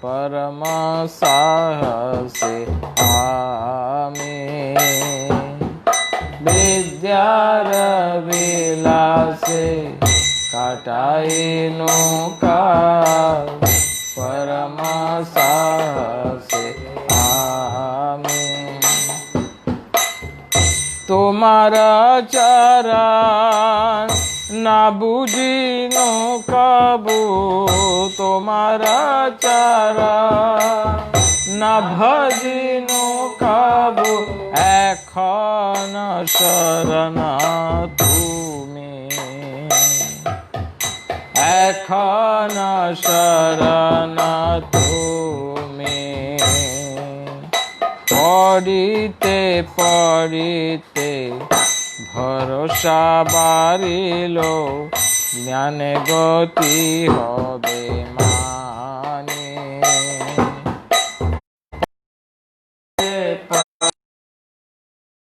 परम साहसे आमी विद्यार विलासे काटाईनु काल परम साहसे आमी तुम्हारा चरण ना बुझिनु कबू तुम्हारा चरण ना भजिनु कबू एखन शरण तुमी एखन शरण तुमी पढ़िते पढ़िते भरोसा बारिलो ज्ञाने गति होबे माने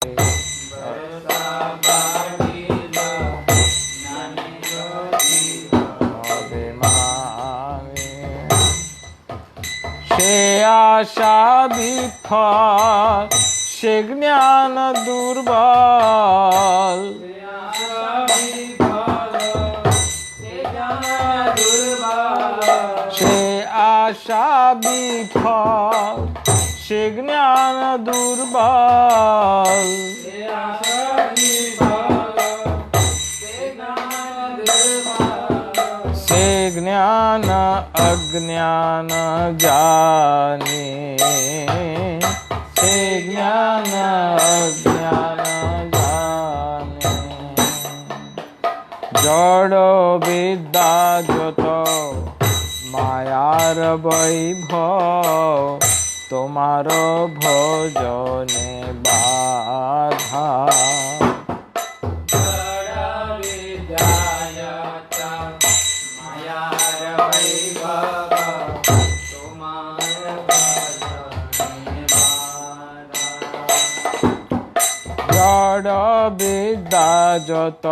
भरोसा बारिलो ज्ञाने गति होबे माने से आशा विफल से ज्ञान दुर्बल से आशा विफल से ज्ञान दुर्बल से ज्ञान अज्ञान जाने से ज्ञान अज्ञान जाने जड़ विद्या जत मायार वैभव तुम्हार भजने बाधा जड़ विद्या जत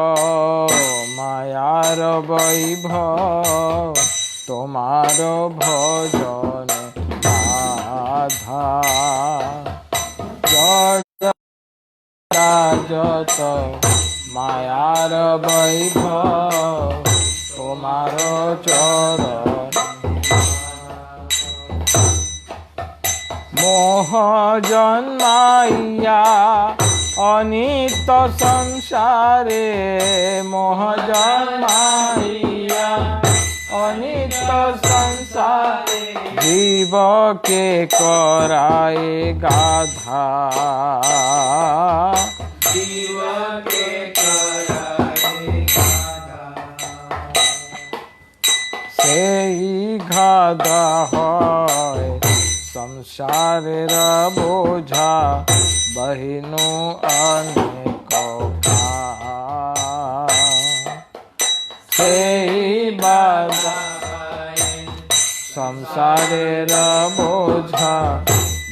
मायार वैभव तुम्हार भजन बाधा जड़ जत मायार वैभव तुम्हार चरण मोह जन्माइया अनित संसारे मोह जन्माइया अनित संसारे जीव के कराए गाधा जीव के कराए गाधा सेई गाधा হয় संसारेर बोझा बहिनु अनेक सेई बाधा संसारेर बोझा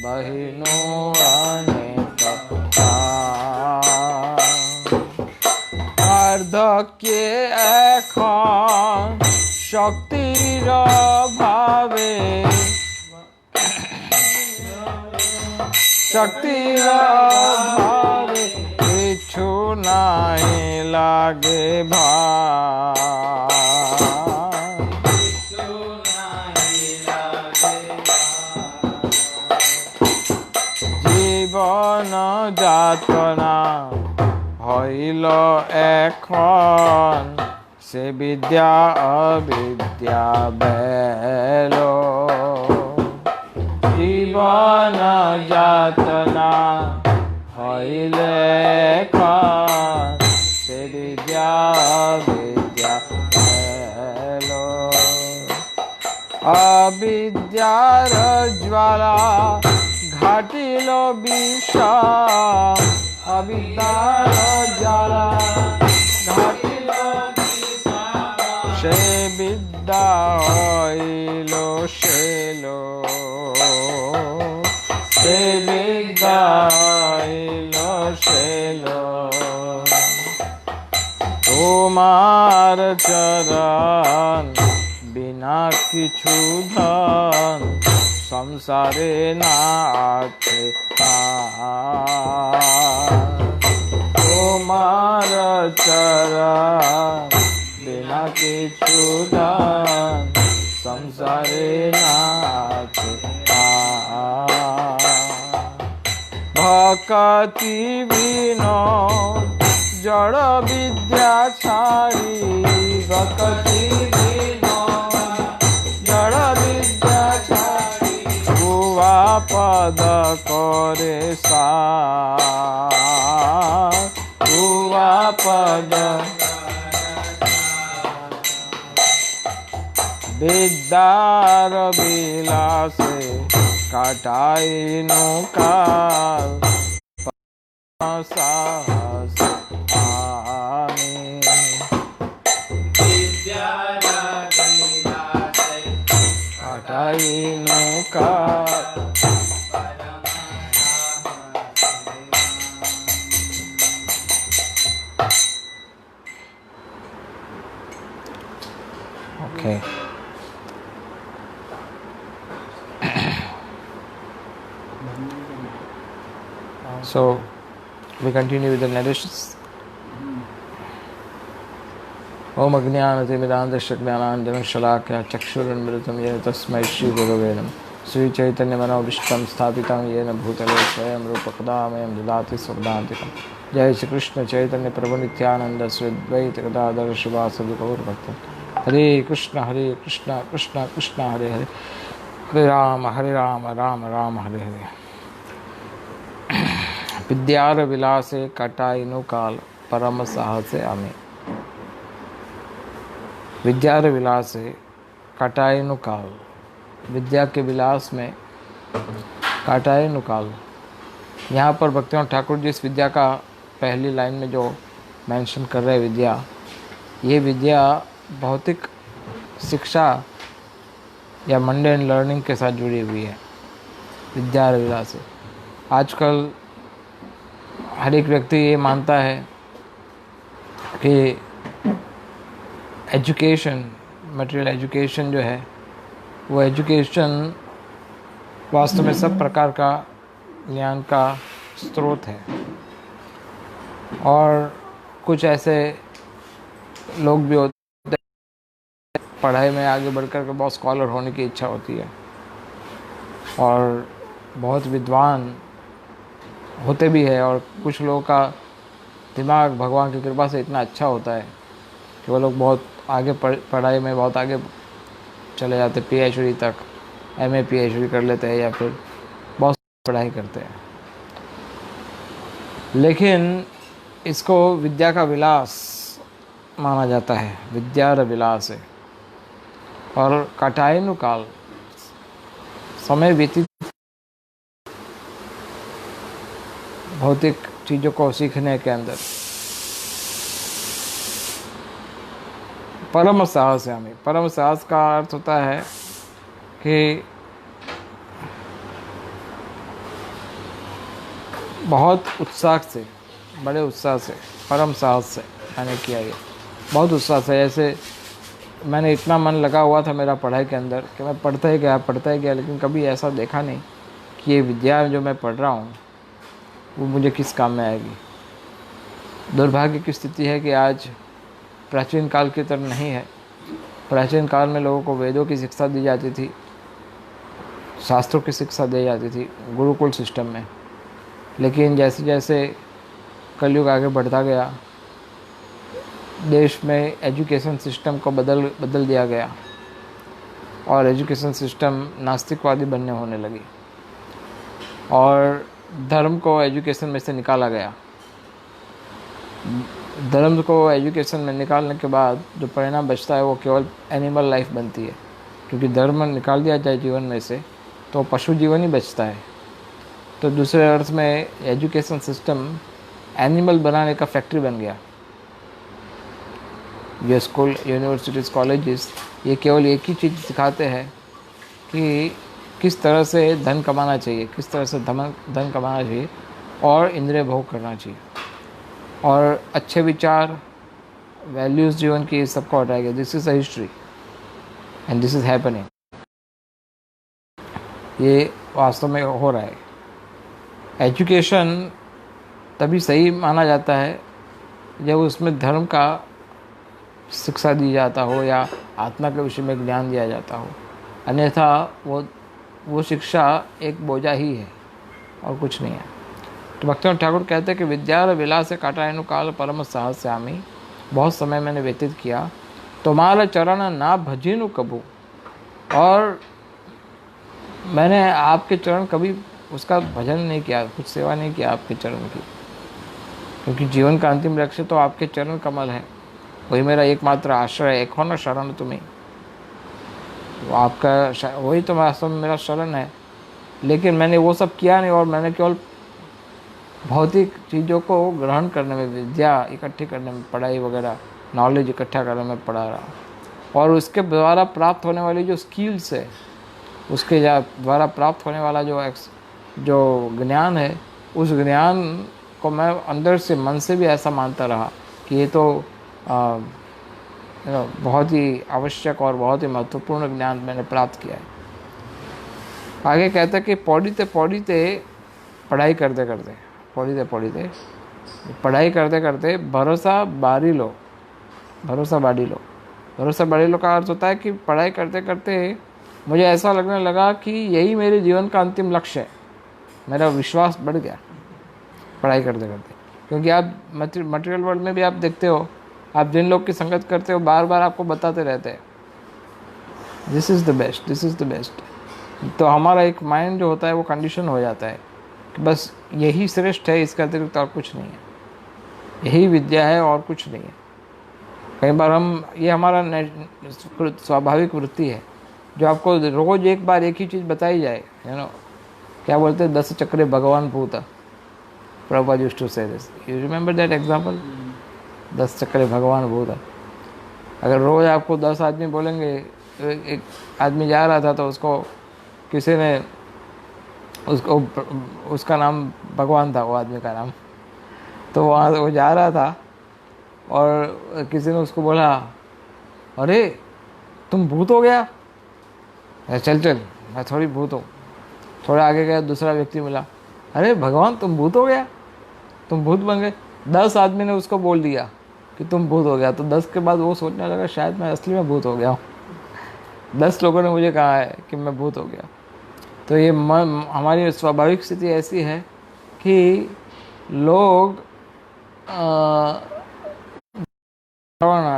बहिनु अनेक वार्धक्ये एखन शक्तिर भावे शक्तिर भावे किछु नाहि लागे जीवन जातना हईल एखन से विद्या अविद्या बेलो जीवन जातना हईले से विद्या विद्या हेलो अविद्यार ज्वाला घाटिल विष अविद्यार ज्वाला घाटिल से विद्या हईलो शेलो से विद्या हईलो शेलो তোমার চরণ বিনা কিছু ধন संसारे नाथे তোমার চরণ বিনা কিছু দান সংসারে নাথে ভক্তি বিনোদ জড় বিদ্যা ছাড়ি ভক্তি বিনোদ জড় বিদ্যা ছাড়ি ভুয়া পদ করে সার ভুয়া পদ বিদ্যার বিলাসে কাটাইনু কাল সাহস আমি বিদ্যার বিলাসে কাটাইনু কাল Okay. So we continue with the narrations. Om Ajnanatimirandasya Jnananjana Shalakya Chakshurunmritam Yena Tasmai Shri Gurave Namah Sri Chaitanya Manobishtam Sthapitam Yena Bhutale Swayam Rupa Kadamayam Dadati Sukdantikam Jai Shri Krishna Chaitanya Prabhu Nityananda Sri Advaita Gadadhara Shivasadi Gaur Bhakta Hare Krishna Krishna Krishna Hare Hare Hare Rama Rama Rama Hare Hare विद्यार विलासे कटाइनु काल परम साहसे अमे विद्यार विलासे कटाइनु काल विद्या के विलास में कटाइनु काल। यहाँ पर भक्तिनाथ ठाकुर जी इस विद्या का पहली लाइन में जो मेंशन कर रहे हैं विद्या, ये विद्या भौतिक शिक्षा या मंडेन लर्निंग के साथ जुड़ी हुई है। विद्यार विलासे आजकल हर एक व्यक्ति ये मानता है कि एजुकेशन, मटेरियल एजुकेशन जो है वो एजुकेशन वास्तव में सब प्रकार का ज्ञान का स्रोत है। और कुछ ऐसे लोग भी होते हैं पढ़ाई में आगे बढ़कर के बहुत स्कॉलर होने की इच्छा होती है और बहुत विद्वान होते भी है, और कुछ लोगों का दिमाग भगवान की कृपा से इतना अच्छा होता है कि वो लोग बहुत आगे पढ़ाई में बहुत आगे चले जाते, PhD तक, MA PhD कर लेते हैं या फिर बहुत पढ़ाई करते हैं। लेकिन इसको विद्या का विलास माना जाता है, विद्यार विलास है। और कटाइनु काल समय व्यतीत भौतिक चीज़ों को सीखने के अंदर परम साहस है हमें। परम साहस का अर्थ होता है कि बहुत उत्साह से, बड़े उत्साह से, परम साहस से मैंने किया ये, बहुत उत्साह से। ऐसे मैंने इतना मन लगा हुआ था मेरा पढ़ाई के अंदर कि मैं पढ़ता ही गया, लेकिन कभी ऐसा देखा नहीं कि ये विद्या जो मैं पढ़ रहा हूँ वो मुझे किस काम में आएगी। दुर्भाग्य की स्थिति है कि आज प्राचीन काल की तरह नहीं है। प्राचीन काल में लोगों को वेदों की शिक्षा दी जाती थी, शास्त्रों की शिक्षा दी जाती थी गुरुकुल सिस्टम में। लेकिन जैसे जैसे कलयुग आगे बढ़ता गया, देश में एजुकेशन सिस्टम को बदल दिया गया और एजुकेशन सिस्टम नास्तिकवादी बनने होने लगी और धर्म को एजुकेशन में से निकाला गया। धर्म को एजुकेशन में निकालने के बाद जो परिणाम बचता है वो केवल एनिमल लाइफ बनती है, क्योंकि धर्म निकाल दिया जाए जीवन में से तो पशु जीवन ही बचता है। तो दूसरे अर्थ में एजुकेशन सिस्टम एनिमल बनाने का फैक्ट्री बन गया। ये स्कूल, यूनिवर्सिटीज़, कॉलेजेस ये केवल एक ही चीज़ सिखाते हैं कि किस तरह से धन कमाना चाहिए, किस तरह से धन कमाना चाहिए और इंद्रिय भोग करना चाहिए, और अच्छे विचार, वैल्यूज़ जीवन की सबको हटाएगा। This is a history and this is happening. ये वास्तव में हो रहा है। एजुकेशन तभी सही माना जाता है जब उसमें धर्म का शिक्षा दी जाता हो या आत्मा के विषय में ज्ञान दिया जाता हो, अन्यथा वो शिक्षा एक बोझा ही है और कुछ नहीं है। तो भक्तिनाथ ठाकुर कहते हैं कि विद्या विलास काटायनु काल परम साहस्यामी, बहुत समय मैंने व्यतीत किया, तुम्हारा चरण ना भजिनु कबू, और मैंने आपके चरण कभी उसका भजन नहीं किया, कुछ सेवा नहीं किया आपके चरण की, क्योंकि जीवन का अंतिम लक्ष्य तो आपके चरण कमल है, वही मेरा एकमात्र आश्रय है। एक हो न शरण तुम्हें, वो आपका वही तो वास्तव में मेरा शरण है। लेकिन मैंने वो सब किया नहीं, और मैंने केवल भौतिक चीज़ों को ग्रहण करने में, विद्या इकट्ठी करने में, पढ़ाई वगैरह नॉलेज इकट्ठा करने में पड़ा रहा, और उसके द्वारा प्राप्त होने वाली जो स्किल्स है, उसके द्वारा प्राप्त होने वाला जो ज्ञान है, उस ज्ञान को मैं अंदर से मन से भी ऐसा मानता रहा कि ये तो बहुत ही आवश्यक और बहुत ही महत्वपूर्ण ज्ञान मैंने प्राप्त किया है। आगे कहता है कि पढ़ाई करते करते भरोसा बारी लो। भरोसा बारी लो का अर्थ होता है कि पढ़ाई करते करते मुझे ऐसा लगने लगा कि यही मेरे जीवन का अंतिम लक्ष्य है। मेरा विश्वास बढ़ गया पढ़ाई करते करते, क्योंकि आप मटेरियल वर्ल्ड में भी आप देखते हो, आप जिन लोग की संगत करते हो बार बार आपको बताते रहते हैं दिस इज़ द बेस्ट। तो हमारा एक माइंड जो होता है वो कंडीशन हो जाता है कि बस यही श्रेष्ठ है, इसके अतिरिक्त और कुछ नहीं है, यही विद्या है और कुछ नहीं है। कई बार ये हमारा स्वाभाविक वृत्ति है, जो आपको रोज़ एक बार एक ही चीज़ बताई जाए, क्या बोलते हैं, 10 चक्रे भगवान भूता, प्रभुपाद यूज्ड टू से this, you remember that example, 10 चक्रे भगवान भूता। अगर रोज़ आपको 10 आदमी बोलेंगे, एक आदमी जा रहा था तो उसको किसी ने उसका नाम भगवान था, वो आदमी का नाम, तो वहाँ वो जा रहा था और किसी ने उसको बोला, अरे तुम भूत हो गया, चल मैं थोड़ी भूत हूँ। थोड़ा आगे गया, दूसरा व्यक्ति मिला, अरे भगवान तुम भूत हो गया, तुम भूत बन गए। 10 आदमी ने उसको बोल दिया कि तुम भूत हो गया, तो 10 के बाद वो सोचने लगा शायद मैं असली में भूत हो गया हूँ, 10 लोगों ने मुझे कहा है कि मैं भूत हो गया। तो ये हमारी स्वाभाविक स्थिति ऐसी है कि लोग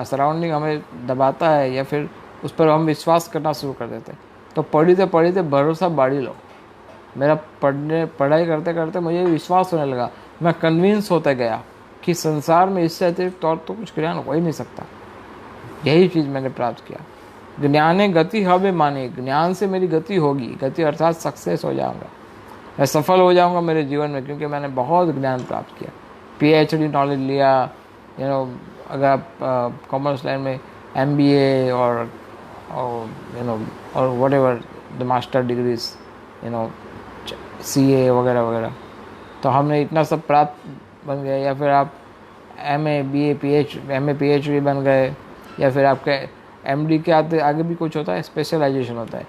सराउंडिंग हमें दबाता है या फिर उस पर हम विश्वास करना शुरू कर देते हैं। तो पढ़ते भरोसा बाढ़ी लो। मेरा पढ़ाई करते करते मुझे विश्वास होने लगा, मैं कन्विंस होता गया कि संसार में इससे अतिरिक्त और तो कुछ ज्ञान हो ही नहीं सकता। यही चीज़ मैंने प्राप्त किया। ज्ञाने गति हवे माने, ज्ञान से मेरी गति होगी, गति अर्थात सक्सेस हो जाऊंगा, मैं सफल हो जाऊंगा मेरे जीवन में, क्योंकि मैंने बहुत ज्ञान प्राप्त किया, PhD नॉलेज लिया। अगर आप कॉमर्स लाइन में MBA और what ever the master degrees, CA वगैरह वगैरह, तो हमने इतना सब प्राप्त बन गए। या फिर आप MA BA MA PhD बन गए, या फिर आपके MD के आगे भी कुछ होता है, स्पेशलाइजेशन होता है,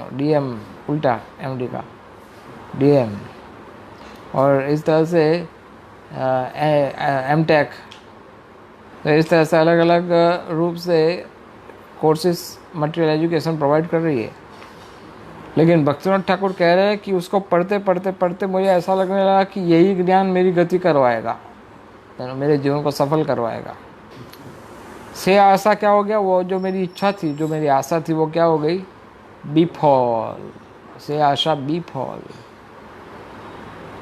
DM उल्टा MD का DM, और इस तरह से MTech। तो इस तरह से अलग अलग रूप से कोर्सेज मटेरियल एजुकेशन प्रोवाइड कर रही है। लेकिन भक्तिनाथ ठाकुर कह रहे हैं कि उसको पढ़ते मुझे ऐसा लगने लगा कि यही ज्ञान मेरी गति करवाएगा, मेरे जीवन को सफल करवाएगा। से आशा क्या हो गया, वो जो मेरी इच्छा थी, जो मेरी आशा थी, वो क्या हो गई, विफल। से आशा विफल,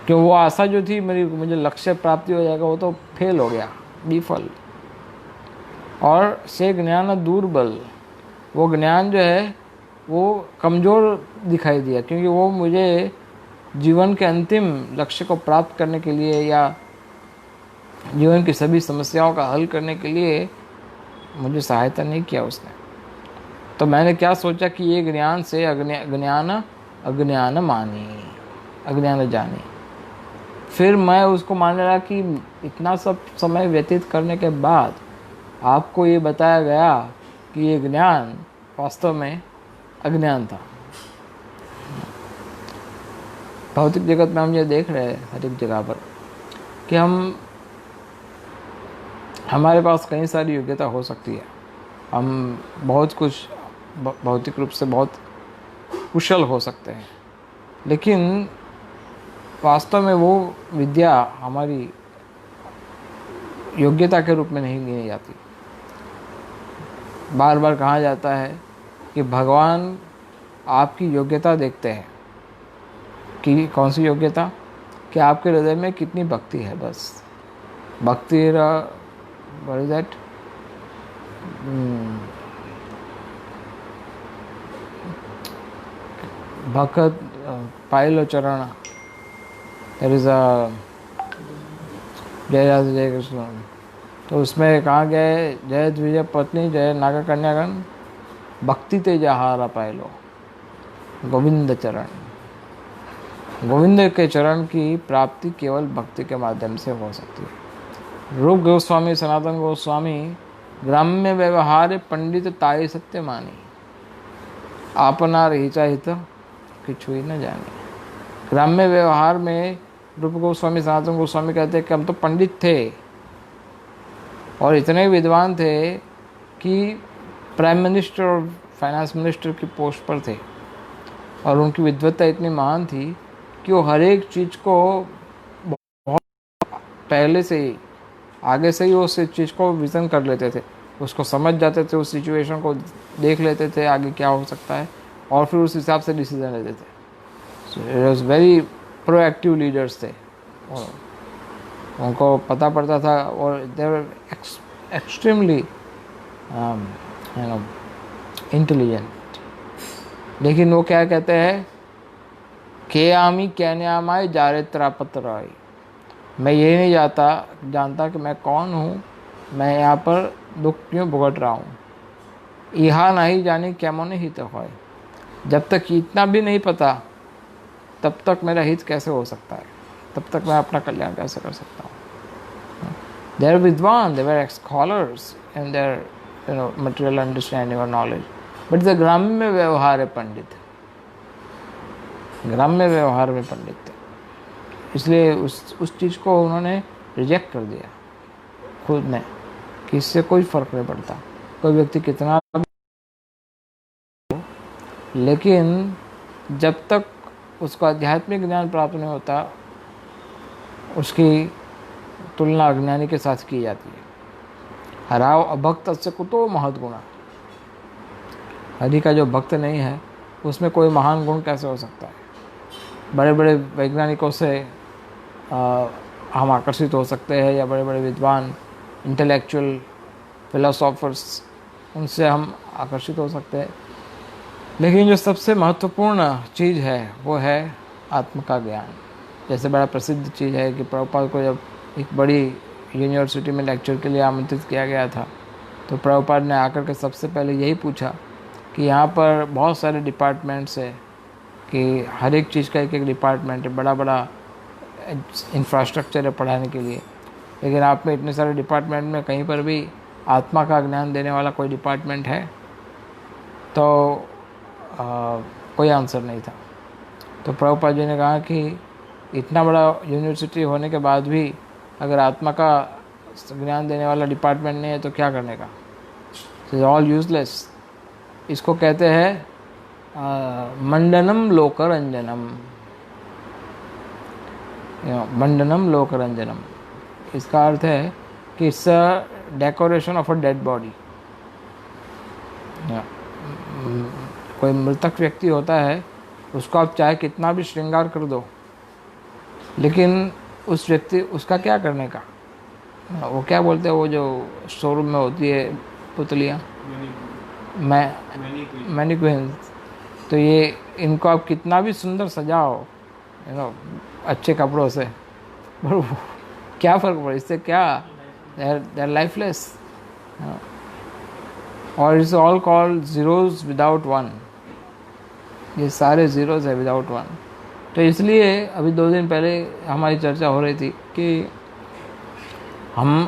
क्यों वो आशा जो थी मुझे लक्ष्य प्राप्ति हो जाएगा, वो तो फेल हो गया, विफल। और से ज्ञान दुर्बल, वो ज्ञान जो है वो कमज़ोर दिखाई दिया, क्योंकि वो मुझे जीवन के अंतिम लक्ष्य को प्राप्त करने के लिए या जीवन की सभी समस्याओं का हल करने के लिए मुझे सहायता नहीं किया उसने। तो मैंने क्या सोचा कि ये ज्ञान से अज्ञान मानी, अज्ञान जानी। फिर मैं उसको मानने लगा कि इतना सब समय व्यतीत करने के बाद आपको ये बताया गया कि ये ज्ञान वास्तव में अज्ञान था। भौतिक जगत में हम ये देख रहे हैं हर एक जगह पर कि हमारे पास कई सारी योग्यता हो सकती है, हम बहुत कुछ भौतिक रूप से बहुत कुशल हो सकते हैं, लेकिन वास्तव में वो विद्या हमारी योग्यता के रूप में नहीं गिनी जाती। बार बार कहा जाता है कि भगवान आपकी योग्यता देखते हैं कि कौन सी योग्यता, कि आपके हृदय में कितनी भक्ति है। बस भक्ति what is that? भक्त पायलो चरण, देयर इज अ जय राधे जय कृष्ण। तो उसमें कहा गया है जय द्विजय पत्नी जय नागा कन्यागण भक्ति तेजाहारा पायलो गोविंद चरण। गोविंद के चरण की प्राप्ति केवल भक्ति के माध्यम से हो सकती है। रूप गोस्वामी सनातन गोस्वामी ग्राम्य व्यवहार पंडित ताई सत्य मानी आपना रहिचा हित किछु ही न जाने। ग्राम्य व्यवहार में रूप गोस्वामी सनातन गोस्वामी कहते हैं कि हम तो पंडित थे और इतने विद्वान थे कि प्राइम मिनिस्टर और फाइनेंस मिनिस्टर की पोस्ट पर थे, और उनकी विद्वत्ता इतनी महान थी कि वो हर एक चीज़ को बहुत पहले से ही आगे से ही उस चीज़ को विजन कर लेते थे, उसको समझ जाते थे, उस सिचुएशन को देख लेते थे आगे क्या हो सकता है, और फिर उस हिसाब से डिसीजन लेते थे। So it was very proactive leaders थे, और उनको पता पड़ता था, और दे वर एक्सट्रीमली इंटेलिजेंट। लेकिन वो क्या कहते हैं के आमी कैन्यामाय जारेत्रापत राय, मैं ये नहीं जानता कि मैं कौन हूँ, मैं यहाँ पर दुख क्यों भुगत रहा हूँ। इहा नहीं जाने क्या मोने हित होय, जब तक इतना भी नहीं पता तब तक मेरा हित कैसे हो सकता है, तब तक मैं अपना कल्याण कैसे कर सकता हूँ। They are विद्वान, they were scholars in their material understanding or knowledge, but the ग्राम्य व्यवहार है पंडित, ग्राम्य व्यवहार में पंडित थे, इसलिए उस चीज़ को उन्होंने रिजेक्ट कर दिया खुद ने कि इससे कोई फ़र्क नहीं पड़ता कोई व्यक्ति कितना, लेकिन जब तक उसको आध्यात्मिक ज्ञान प्राप्त नहीं होता उसकी तुलना अज्ञानी के साथ की जाती है। हराव अभक्त से कुतो महत् गुणा, हरि का जो भक्त नहीं है उसमें कोई महान गुण कैसे हो सकता है। बड़े बड़े वैज्ञानिकों से हम आकर्षित हो सकते हैं, या बड़े बड़े विद्वान इंटेलेक्चुअल फिलोसोफर्स, उनसे हम आकर्षित हो सकते हैं, लेकिन जो सबसे महत्वपूर्ण चीज़ है वो है आत्म का ज्ञान। जैसे बड़ा प्रसिद्ध चीज़ है कि प्रभुपाद को जब एक बड़ी यूनिवर्सिटी में लेक्चर के लिए आमंत्रित किया गया था, तो प्रभुपाद ने आकर के सबसे पहले यही पूछा कि यहाँ पर बहुत सारे डिपार्टमेंट्स है, कि हर एक चीज़ का एक एक डिपार्टमेंट है, बड़ा बड़ा इंफ्रास्ट्रक्चर है पढ़ाने के लिए, लेकिन आप में इतने सारे डिपार्टमेंट में कहीं पर भी आत्मा का ज्ञान देने वाला कोई डिपार्टमेंट है? तो कोई आंसर नहीं था। तो प्रभुपाद जी ने कहा कि इतना बड़ा यूनिवर्सिटी होने के बाद भी अगर आत्मा का ज्ञान देने वाला डिपार्टमेंट नहीं है तो क्या करने का, इट इज़ ऑल यूजलेस। इसको कहते हैं मंडनम लोकरंजनम, मंडनम लोकरंजनम। इसका अर्थ है कि it's a decoration of a dead body. कोई मृतक व्यक्ति होता है, उसको आप चाहे कितना भी श्रृंगार कर दो, लेकिन उस व्यक्ति उसका क्या करने का, वो क्या बोलते हैं वो जो शोरूम में होती है पुतलियाँ, मैनिक्विन्स, तो ये इनको आप कितना भी सुंदर सजाओ अच्छे कपड़ों से, पर क्या फ़र्क पड़े, इससे क्या, दे आर लाइफलेस। और it's all called zeros without one, ये सारे ज़ीरोज़ है विदाउट वन। तो इसलिए अभी 2 दिन पहले हमारी चर्चा हो रही थी कि हम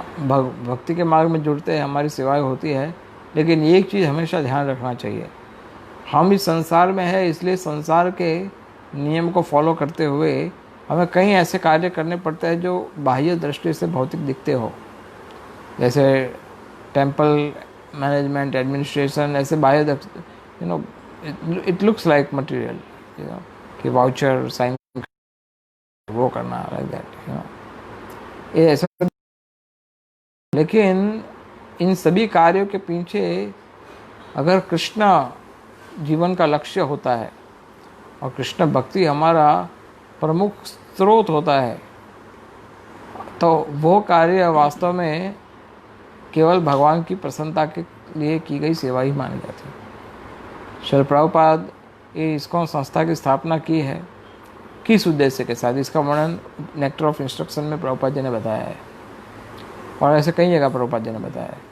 भक्ति के मार्ग में जुड़ते हैं, हमारी सेवाएं होती है, लेकिन एक चीज़ हमेशा ध्यान रखना चाहिए, हम इस संसार में है, इसलिए संसार के नियम को फॉलो करते हुए हमें कई ऐसे कार्य करने पड़ते हैं जो बाह्य दृष्टि से भौतिक दिखते हो, जैसे टेम्पल मैनेजमेंट, एडमिनिस्ट्रेशन, ऐसे बाह्य, you know, it looks like material, you know, कि वाउचर साइन वो करना, लाइक दैट, यू नो, ये ऐसा। लेकिन इन सभी कार्यों के पीछे अगर कृष्ण जीवन का लक्ष्य होता है और कृष्ण भक्ति हमारा प्रमुख स्रोत होता है, तो वो कार्य वास्तव में केवल भगवान की प्रसन्नता के लिए की गई सेवा ही मानी जाती है। श्रील प्रभुपाद ये इस्कॉन संस्था की स्थापना की है किस उद्देश्य के साथ, इसका वर्णन नेक्टर ऑफ इंस्ट्रक्शन में प्रभुपाद जी ने बताया है, और ऐसे कई जगह प्रभुपाद जी ने बताया है।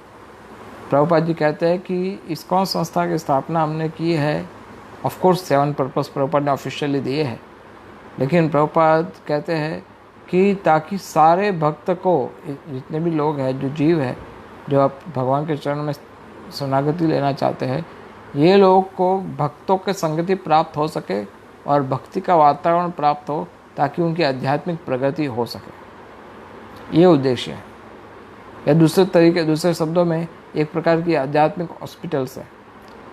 प्रभुपाद जी कहते हैं कि इस्कॉन संस्था की स्थापना हमने की है, ऑफ कोर्स 7 पर्पस प्रभुपाद ने ऑफिशियली दिए हैं, लेकिन प्रभुपाद कहते हैं कि ताकि सारे भक्त को, जितने भी लोग हैं, जो जीव है, जो आप भगवान के चरण में शरणागति लेना चाहते हैं, ये लोग को भक्तों के संगति प्राप्त हो सके और भक्ति का वातावरण प्राप्त हो, ताकि उनकी आध्यात्मिक प्रगति हो सके। ये उद्देश्य है। या दूसरे शब्दों में एक प्रकार की आध्यात्मिक हॉस्पिटल्स है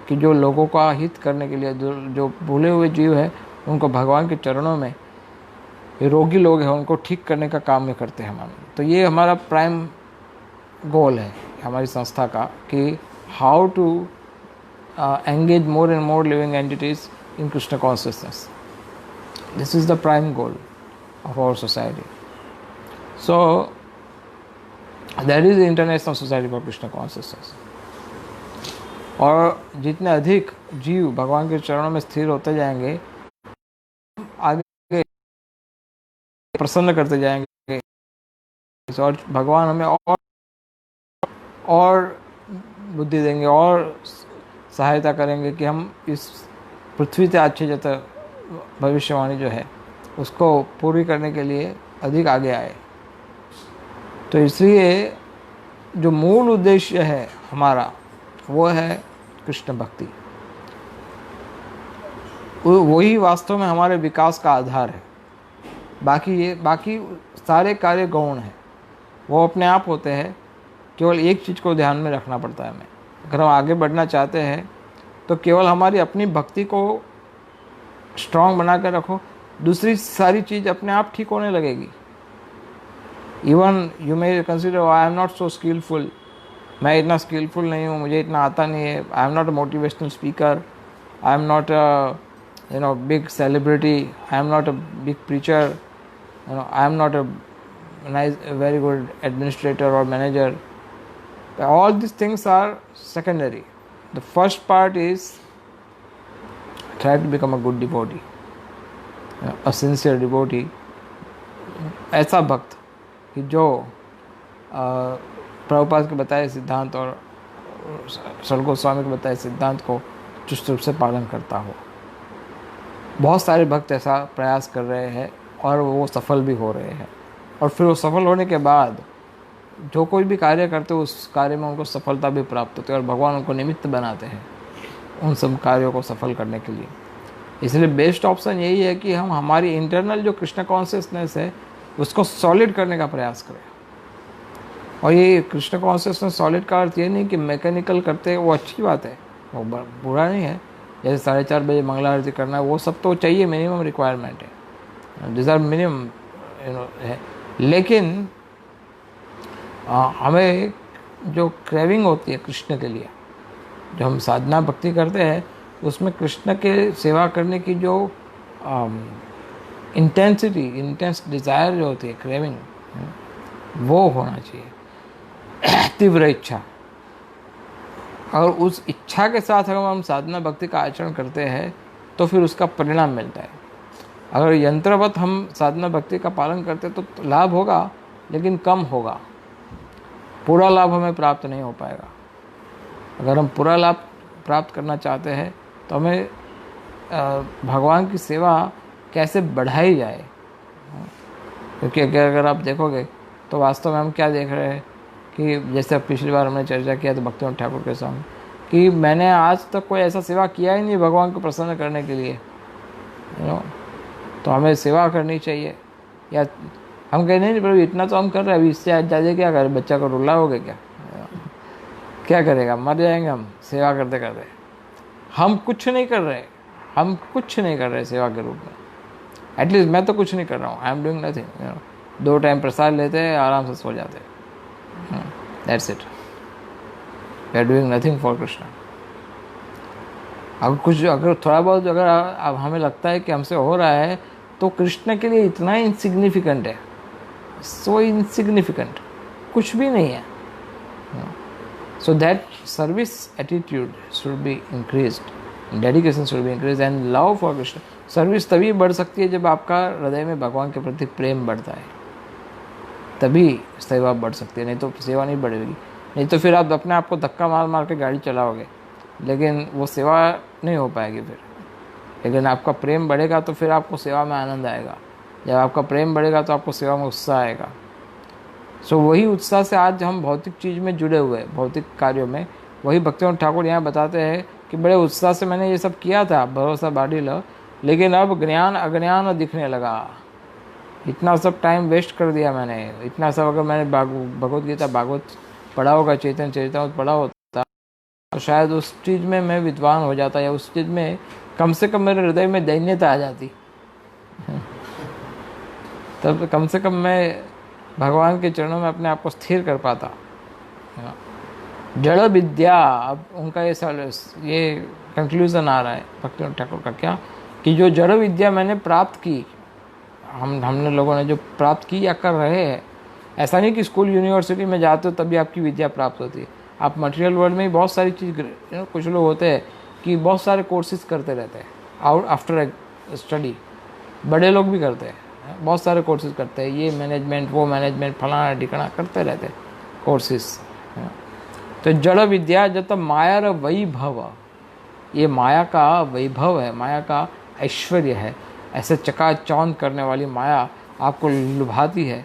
कि जो लोगों का हित करने के लिए, जो भूले हुए जीव है, उनको भगवान के चरणों में, रोगी लोग हैं, उनको ठीक करने का काम में करते हैं हम। तो ये हमारा प्राइम गोल है हमारी संस्था का, कि how to engage more and more living entities in Krishna consciousness. This is the prime goal of our society. So that is the international society for Krishna consciousness. और जितने अधिक जीव भगवान के चरणों में स्थिर होते जाएंगे, आगे प्रसन्न करते जाएंगे, और भगवान हमें और बुद्धि देंगे और सहायता करेंगे कि हम इस पृथ्वी से अच्छे जैसे भविष्यवाणी जो है उसको पूरी करने के लिए अधिक आगे आए। तो इसलिए जो मूल उद्देश्य है हमारा, वो है कृष्ण भक्ति। वही वास्तव में हमारे विकास का आधार है। बाकी सारे कार्य गौण हैं, वो अपने आप होते हैं। केवल एक चीज़ को ध्यान में रखना पड़ता है हमें, अगर हम आगे बढ़ना चाहते हैं तो केवल हमारी अपनी भक्ति को स्ट्रांग बना कर रखो, दूसरी सारी चीज़ अपने आप ठीक होने लगेगी। Even you may consider I am not so skilful, मैं इतना स्किलफुल नहीं हूँ, मुझे इतना आता नहीं है, आई am not a motivational speaker, I am not a big celebrity, I am not a big preacher, I am not a very good administrator or manager. All these things are secondary. The first part is try to become a good devotee, a sincere devotee, ऐसा भक्त कि जो प्रभुपाद के बताए सिद्धांत और श्रील गोस्वामी के बताए सिद्धांत को चुस्त रूप से पालन करता हो। बहुत सारे भक्त ऐसा प्रयास कर रहे हैं और वो सफल भी हो रहे हैं, और फिर वो सफल होने के बाद जो कोई भी कार्य करते हैं उस कार्य में उनको सफलता भी प्राप्त होती है, और भगवान उनको निमित्त बनाते हैं उन सब कार्यों को सफल करने के लिए। इसलिए बेस्ट ऑप्शन यही है कि हम हमारी इंटरनल जो कृष्ण कॉन्शियसनेस है उसको सॉलिड करने का प्रयास करें। और ये कृष्ण कॉन्शियसनेस सॉलिड का अर्थ ये नहीं कि मैकेनिकल करते हैं, वो अच्छी बात है, वो बुरा नहीं है। जैसे 4:30 बजे मंगला आरती करना है, वो सब तो चाहिए, मिनिमम रिक्वायरमेंट है, डिज़र्व मिनिमम है। लेकिन हमें जो क्रेविंग होती है कृष्ण के लिए, जो हम साधना भक्ति करते हैं, उसमें कृष्ण के सेवा करने की जो इंटेंस डिज़ायर जो होती है, क्रेविंग, वो होना चाहिए, तीव्र इच्छा। और उस इच्छा के साथ अगर हम साधना भक्ति का आचरण करते हैं तो फिर उसका परिणाम मिलता है। अगर यंत्रवत हम साधना भक्ति का पालन करते तो लाभ होगा, लेकिन कम होगा, पूरा लाभ हमें प्राप्त नहीं हो पाएगा। अगर हम पूरा लाभ प्राप्त करना चाहते हैं तो हमें भगवान की सेवा कैसे बढ़ाई जाए, क्योंकि अगर आप देखोगे तो वास्तव में हम क्या देख रहे हैं कि जैसे पिछली बार हमने चर्चा किया तो भक्तिवंत ठाकुर के सामने कि मैंने आज तक कोई ऐसा सेवा किया ही नहीं भगवान को प्रसन्न करने के लिए, तो हमें सेवा करनी चाहिए। या हम कह नहीं प्रभु इतना तो हम कर रहे हैं, अभी इससे आज ज़्यादा क्या करें, बच्चा को रुला हो गया क्या, क्या करेगा, मर जाएंगे हम सेवा करते करते। हम कुछ नहीं कर रहे, हम कुछ नहीं कर रहे सेवा के रूप में। एटलीस्ट मैं तो कुछ नहीं कर रहा हूँ, I am doing nothing. 2 time प्रसाद लेते हैं, आराम से सो जाते हैं, that's it. We are doing nothing for Krishna. अगर थोड़ा बहुत अगर अब हमें लगता है कि हमसे हो रहा है, तो कृष्ण के लिए इतना इंसिग्निफिकेंट है, सो इंसिग्निफिकेंट, कुछ भी नहीं है। So that service attitude should be increased, dedication should be increase and love for Krishna. Service तभी बढ़ सकती है जब आपका हृदय में भगवान के प्रति प्रेम बढ़ता है, तभी सेवा बढ़ सकती है, नहीं तो सेवा नहीं बढ़ेगी। नहीं तो फिर आप अपने आप को धक्का मार मार के गाड़ी चलाओगे, लेकिन वो सेवा नहीं हो पाएगी फिर। लेकिन आपका प्रेम बढ़ेगा तो फिर आपको सेवा में आनंद आएगा। जब आपका प्रेम बढ़ेगा तो आपको सेवा में उत्साह आएगा। सो वही उत्साह से आज हम भौतिक चीज़ में जुड़े हुए हैं, भौतिक कार्यों में। वही भक्तिवेदांत ठाकुर यहाँ बताते हैं कि बड़े उत्साह से मैंने ये सब किया था, भरोसा बाड़ी लो, लेकिन अब ज्ञान अज्ञान दिखने लगा। इतना सब टाइम वेस्ट कर दिया मैंने, इतना सब अगर मैंने भगवत गीता भागवत पढ़ा होगा, चैतन्य चरितामृत पढ़ा होता, तो शायद उस चीज़ में मैं विद्वान हो जाता, या उस चीज़ में कम से कम मेरे हृदय में दैन्यता आ जाती। तब कम से कम मैं भगवान के चरणों में अपने आप को स्थिर कर पाता। जड़ विद्या, अब उनका ये कंक्लूज़न आ रहा है भक्तिवेदांत ठाकुर का, क्या कि जो जड़ विद्या मैंने प्राप्त की, हमने लोगों ने जो प्राप्त की या कर रहे हैं, ऐसा नहीं कि स्कूल यूनिवर्सिटी में जाते हो तभी आपकी विद्या प्राप्त होती है। आप मटेरियल वर्ल्ड में ही बहुत सारी चीज़, कुछ लोग होते हैं कि बहुत सारे कोर्सेज करते रहते हैं आउट आफ्टर स्टडी, बड़े लोग भी करते हैं, बहुत सारे कोर्सेज करते हैं, ये मैनेजमेंट वो मैनेजमेंट फलाना ठिकाना करते रहते हैं कोर्सेज। तो जड़ विद्या जब तक माया र वैभव, ये माया का वैभव है, माया का ऐश्वर्य है, ऐसे चकाचौंध करने वाली माया आपको लुभाती है।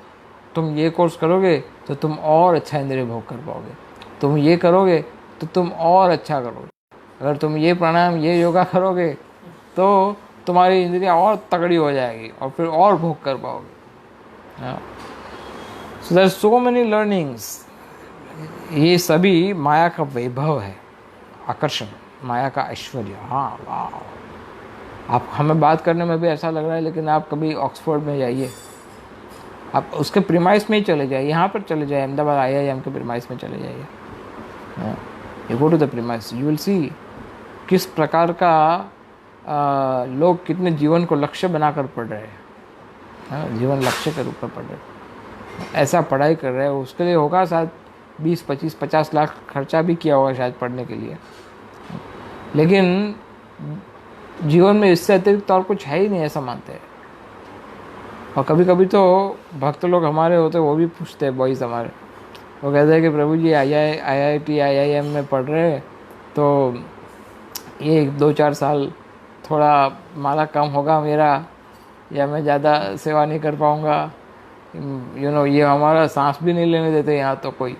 तुम ये कोर्स करोगे तो तुम और अच्छा इंद्रिय भोग कर पाओगे, तुम ये करोगे तो तुम और अच्छा करोगे, अगर तुम ये प्राणायाम ये योगा करोगे तो तुम्हारी इंद्रियां और तगड़ी हो जाएगी और फिर और भोग कर पाओगे। So there so many learnings, ये सभी माया का वैभव है, आकर्षण, माया का ऐश्वर्य। हाँ वाह, आप हमें बात करने में भी ऐसा लग रहा है, लेकिन आप कभी ऑक्सफोर्ड में जाइए, आप उसके प्रीमाइस में ही चले जाइए, यहाँ पर चले जाइए, अहमदाबाद IIM के प्रीमाइस में चले जाइए, you go to the premise, you will see किस प्रकार का लोग कितने जीवन को लक्ष्य बनाकर पढ़ रहे हैं, जीवन लक्ष्य के रूप में पढ़ रहे हैं, ऐसा पढ़ाई कर रहे हैं। उसके लिए होगा शायद 20, 25, 50 लाख खर्चा भी किया होगा शायद पढ़ने के लिए, लेकिन जीवन में इससे अतिरिक्त और कुछ है ही नहीं, ऐसा मानते हैं। और कभी कभी तो भक्त लोग हमारे होते, वो भी पूछते हैं, बॉयज़ हमारे, वो कहते हैं कि प्रभु जी IIT IIM में पढ़ रहे हैं, तो ये 2-4 साल थोड़ा माला कम होगा मेरा, या मैं ज़्यादा सेवा नहीं कर पाऊँगा, ये हमारा सांस भी नहीं लेने देते यहाँ तो कोई,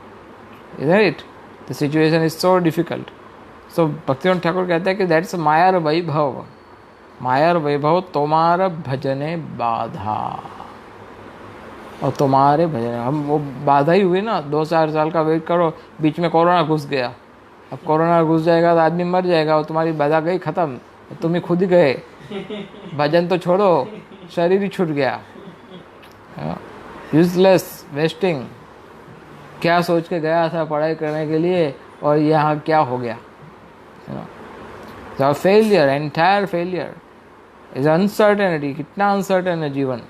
इधर it the situation is so difficult. So Bhaktivedanta Thakur कहते हैं कि दैट्स मायार वैभव, मायार वैभव तुम्हारा भजने बाधा, और तुम्हारे भजन, हम वो बाधा ही हुई ना, 2-4 साल का वेट करो, बीच में कोरोना घुस गया, अब कोरोना घुस जाएगा तो आदमी मर जाएगा, और तुम्हारी बाधा गई ख़त्म, तुम ही खुद ही गए, भजन तो छोड़ो, शरीर ही छूट गया, यूजलेस, वेस्टिंग। क्या सोच के गया था पढ़ाई करने के लिए, और यहाँ क्या हो गया। तो failure, entire failure is uncertainty. कितना अनसर्टेन है जीवन,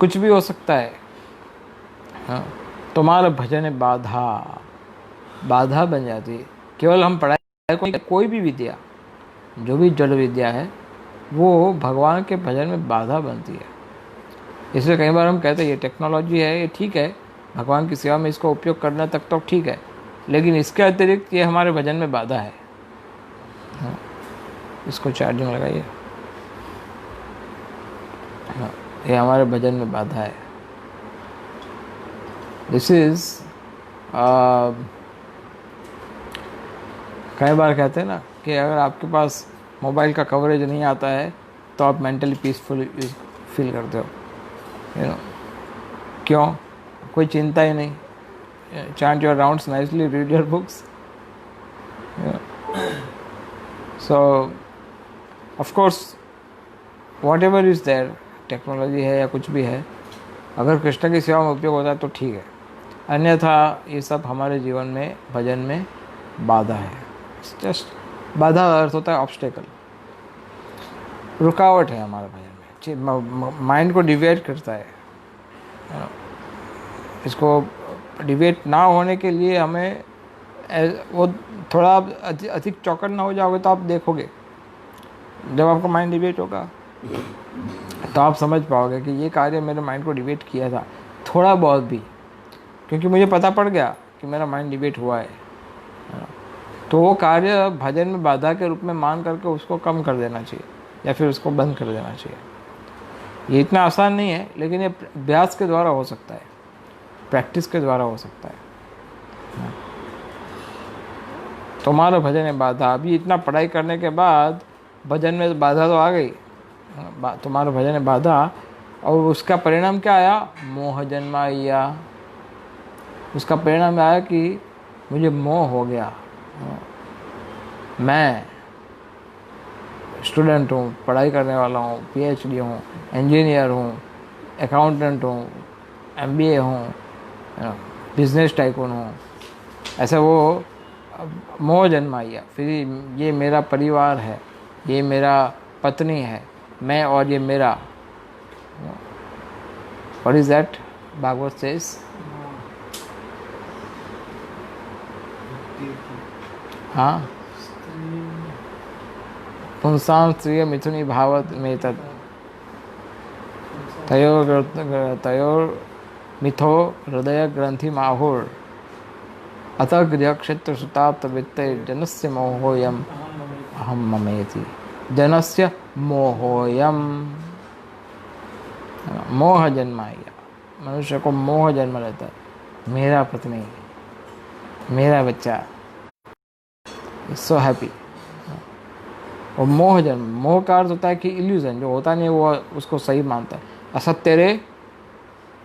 कुछ भी हो सकता है। तुम्हारा भजन है बाधा, बाधा बन जाती है। केवल हम पढ़ाई, कोई भी विद्या, जो भी जड़ विद्या है, वो भगवान के भजन में बाधा बनती है। इसलिए कई बार हम कहते हैं ये टेक्नोलॉजी है, ये ठीक है, भगवान की सेवा में इसको उपयोग करने तक तो ठीक है, लेकिन इसके अतिरिक्त ये हमारे भजन में बाधा है। इसको चार्जिंग लगाइए, ये हमारे भजन में बाधा है। दिस इज कई बार कहते हैं ना कि अगर आपके पास मोबाइल का कवरेज नहीं आता है तो आप मेंटली पीसफुल फील करते हो, यू नो। क्यों? कोई चिंता ही नहीं। Chant your rounds nicely, read your books. So of course whatever is there, technology है या कुछ भी है, अगर कृष्ण की सेवा में उपयोग होता है तो ठीक है, अन्यथा ये सब हमारे जीवन में, भजन में बाधा है। जस्ट बाधा का अर्थ होता है ऑब्स्टेकल, रुकावट है हमारे भजन में, माइंड को डिवेट करता है। इसको डिवेट ना होने के लिए हमें वो थोड़ा अधिक चौकन्ना हो जाओगे तो आप देखोगे, जब आपका माइंड डिवेट होगा तो आप समझ पाओगे कि ये कार्य मेरे माइंड को डिवेट किया था, थोड़ा बहुत भी, क्योंकि मुझे पता पड़ गया कि मेरा माइंड डिवेट हुआ है। तो वो कार्य भजन में बाधा के रूप में मान करके उसको कम कर देना चाहिए या फिर उसको बंद कर देना चाहिए। ये इतना आसान नहीं है, लेकिन ये अभ्यास के द्वारा हो सकता है, प्रैक्टिस के द्वारा हो सकता है। तुम्हारा भजन है बाधा, अभी इतना पढ़ाई करने के बाद भजन में बाधा तो आ गई, तुम्हारा भजन है बाधा, और उसका परिणाम क्या आया? मोह जन्माया। उसका परिणाम आया कि मुझे मोह हो गया। मैं स्टूडेंट हूँ, पढ़ाई करने वाला हूँ, पीएचडी हूँ, इंजीनियर हूँ, अकाउंटेंट हूँ, एमबीए हूँ, बिजनेस टाइकून हूँ, ऐसे वो मोह जन्माया। फिर ये मेरा परिवार है, ये मेरा पत्नी है, मैं और ये मेरा। What is that? Bhagavat says, हाँ, पुंसां स्त्रिय मिथुनी भावत में तत् तयोर मिथो हृदय ग्रंथि माहुर अतः गृह क्षेत्र सुताप्त वित्त जनस्य मोहोयम अहम ममेति। जनस्य मोहोयम, मोह जन्माया, मनुष्य को मोह जन्म लेता है, मेरा पत्नी, मेरा बच्चा, सो हैप्पी। और मोह जन्म, मोह का अर्थ होता है कि इल्यूजन, जो होता नहीं वो उसको सही मानता है। असत्य रे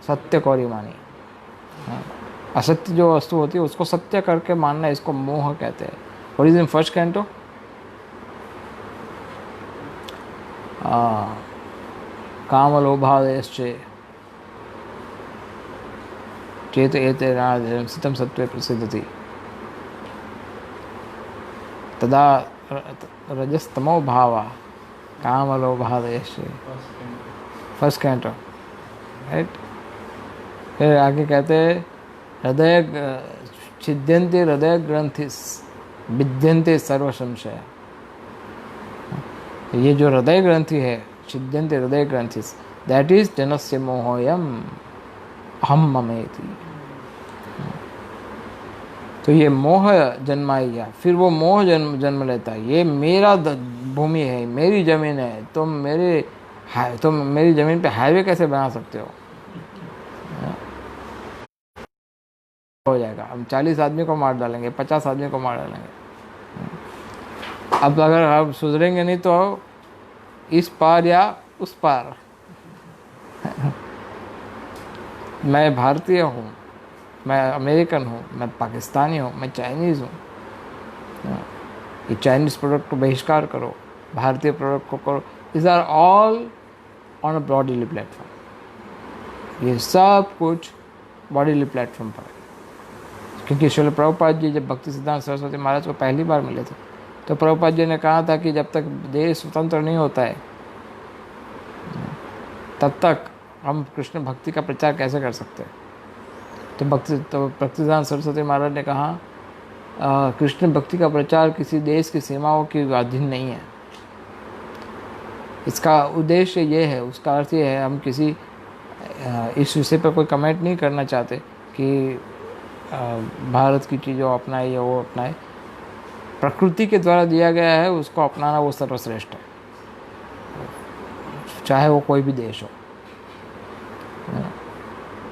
सत्य कौरी मानी, असत्य जो वस्तु होती है उसको सत्य करके मानना, इसको मोह कहते हैं। What is in first canto? कामलोभादेश्चे चेत एते सितम सत्वे प्रसिद्धति तदा रजस्तमो भावा कामलोभादेश्चे। First canto, right. फिर आगे कहते हृदय छिद्यन्ते हृदय ग्रंथिस विद्यन्ते सर्व संशय। ये जो हृदय ग्रंथि है, छिद्यन्ते हृदय ग्रंथिस, दैट इज जनस्य मोहोयम अहम ममेति। तो ये मोह जन्माया, फिर वो मोह जन्म लेता है, ये मेरा भूमि है, मेरी जमीन है, तुम मेरी जमीन पे हाईवे कैसे बना सकते हो? हो जाएगा, हम 40 आदमी को मार डालेंगे, 50 आदमी को मार डालेंगे। अब अगर आप सुधरेंगे नहीं तो इस पार या उस पार। मैं भारतीय हूँ, मैं अमेरिकन हूँ, मैं पाकिस्तानी हूँ, मैं चाइनीज़ हूँ। ये चाइनीज़ प्रोडक्ट को बहिष्कार करो, भारतीय प्रोडक्ट को करो। These are all on a bodily platform। ये सब कुछ बॉडीली प्लेटफॉर्म पर है। क्योंकि श्रील प्रभुपाद जी जब भक्ति सिद्धांत सरस्वती महाराज को पहली बार मिले थे तो प्रभुपाद जी ने कहा था कि जब तक देश स्वतंत्र नहीं होता है तब तक हम कृष्ण भक्ति का प्रचार कैसे कर सकते हैं। तो भक्ति सिद्धांत सरस्वती महाराज ने कहा कृष्ण भक्ति का प्रचार किसी देश की सीमाओं के अधीन नहीं है। इसका उद्देश्य ये है, उसका अर्थ ये है, हम किसी इस विषय पर कोई कमेंट नहीं करना चाहते कि भारत की चीज़ों अपनाए या वो अपनाए। प्रकृति के द्वारा दिया गया है, उसको अपनाना वो सर्वश्रेष्ठ है, चाहे वो कोई भी देश हो।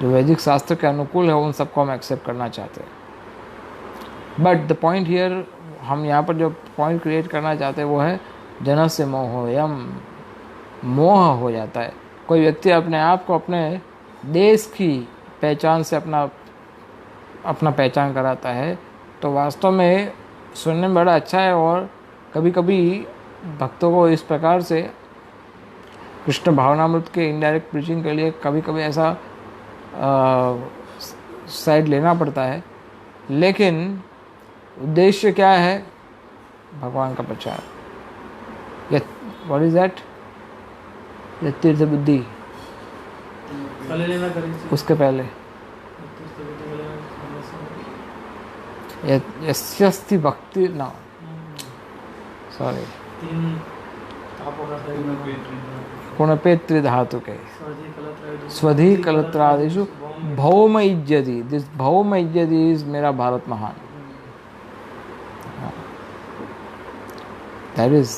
जो वैदिक शास्त्र के अनुकूल है उन सबको हम एक्सेप्ट करना चाहते हैं। बट द पॉइंट हियर, हम यहाँ पर जो पॉइंट क्रिएट करना चाहते हैं वो है जनस्य मोहोयम, मोह हो जाता है। कोई व्यक्ति अपने आप को अपने देश की पहचान से अपना पहचान कराता है तो वास्तव में सुनने में बड़ा अच्छा है। और कभी कभी भक्तों को इस प्रकार से कृष्ण भावनामृत के इनडायरेक्ट प्रीचिंग के लिए कभी कभी ऐसा साइड लेना पड़ता है, लेकिन उद्देश्य क्या है? भगवान का प्रचार। What is that? ये तीर्थ बुद्धि उसके पहले यस्यस्ति भक्ति ना, सॉरी, गुणपेत्री धातु के स्वधि कलत्रादिषु भौम इज्जति, दिस भौम इज्जति इज मेरा भारत महान, दैट इज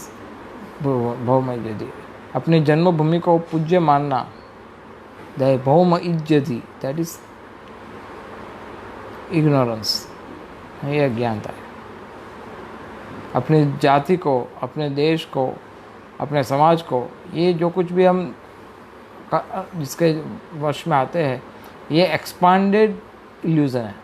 भौम इज्जति। अपनी जन्मभूमि को पूज्य मानना, दैट भौम इज्जति, दैट इज इग्नोरेंस, ये अज्ञानता है। अपनी जाति को, अपने देश को, अपने समाज को, ये जो कुछ भी हम जिसके वर्ष में आते हैं, ये एक्सपांडेड इल्यूज़न है।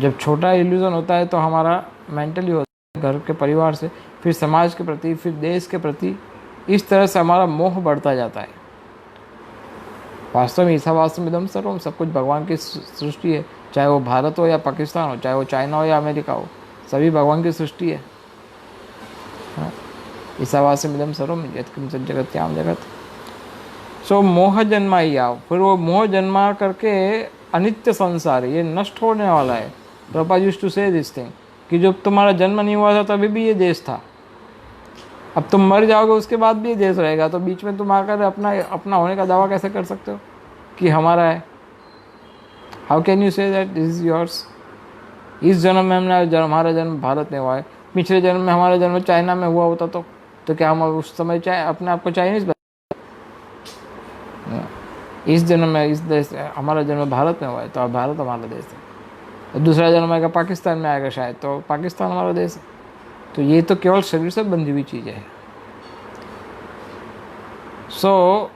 जब छोटा इल्यूज़न होता है तो हमारा मेंटली होता है, घर के परिवार से, फिर समाज के प्रति, फिर देश के प्रति, इस तरह से हमारा मोह बढ़ता जाता है। वास्तव में ईसावास्यम इदं सर्वम, सब कुछ भगवान की सृष्टि है, चाहे वो भारत हो या पाकिस्तान हो, चाहे वो चाइना हो या अमेरिका हो, सभी भगवान की सृष्टि है। ईसावास्यम इदं सर्वम यत्किंचित् जगत्याम जगत। सो मोह जन्माया, फिर वो मोह जन्मा करके अनित्य संसार, ये नष्ट होने वाला है। प्रभुपाद यूज्ड टू से दिस थिंग कि जब तुम्हारा जन्म नहीं हुआ था तभी भी ये देश था, अब तुम मर जाओगे उसके बाद भी ये देश रहेगा, तो बीच में तुम आकर अपना होने का दावा कैसे कर सकते हो कि हमारा है? How can you say that this is yours? इस जन्म में हमारा जन्म भारत में हुआ है, पिछले जन्म में हमारा जन्म चाइना में हुआ होता तो क्या हम उस समय अपने आप को चाइनीज? इस जन्म में इस देश, हमारा जन्म भारत में हुआ है तो अब भारत हमारा देश है। दूसरा जन्म आएगा पाकिस्तान में आएगा शायद, तो पाकिस्तान हमारा देश है। तो ये तो केवल शरीर से बंधी हुई चीज़ें हैं। सो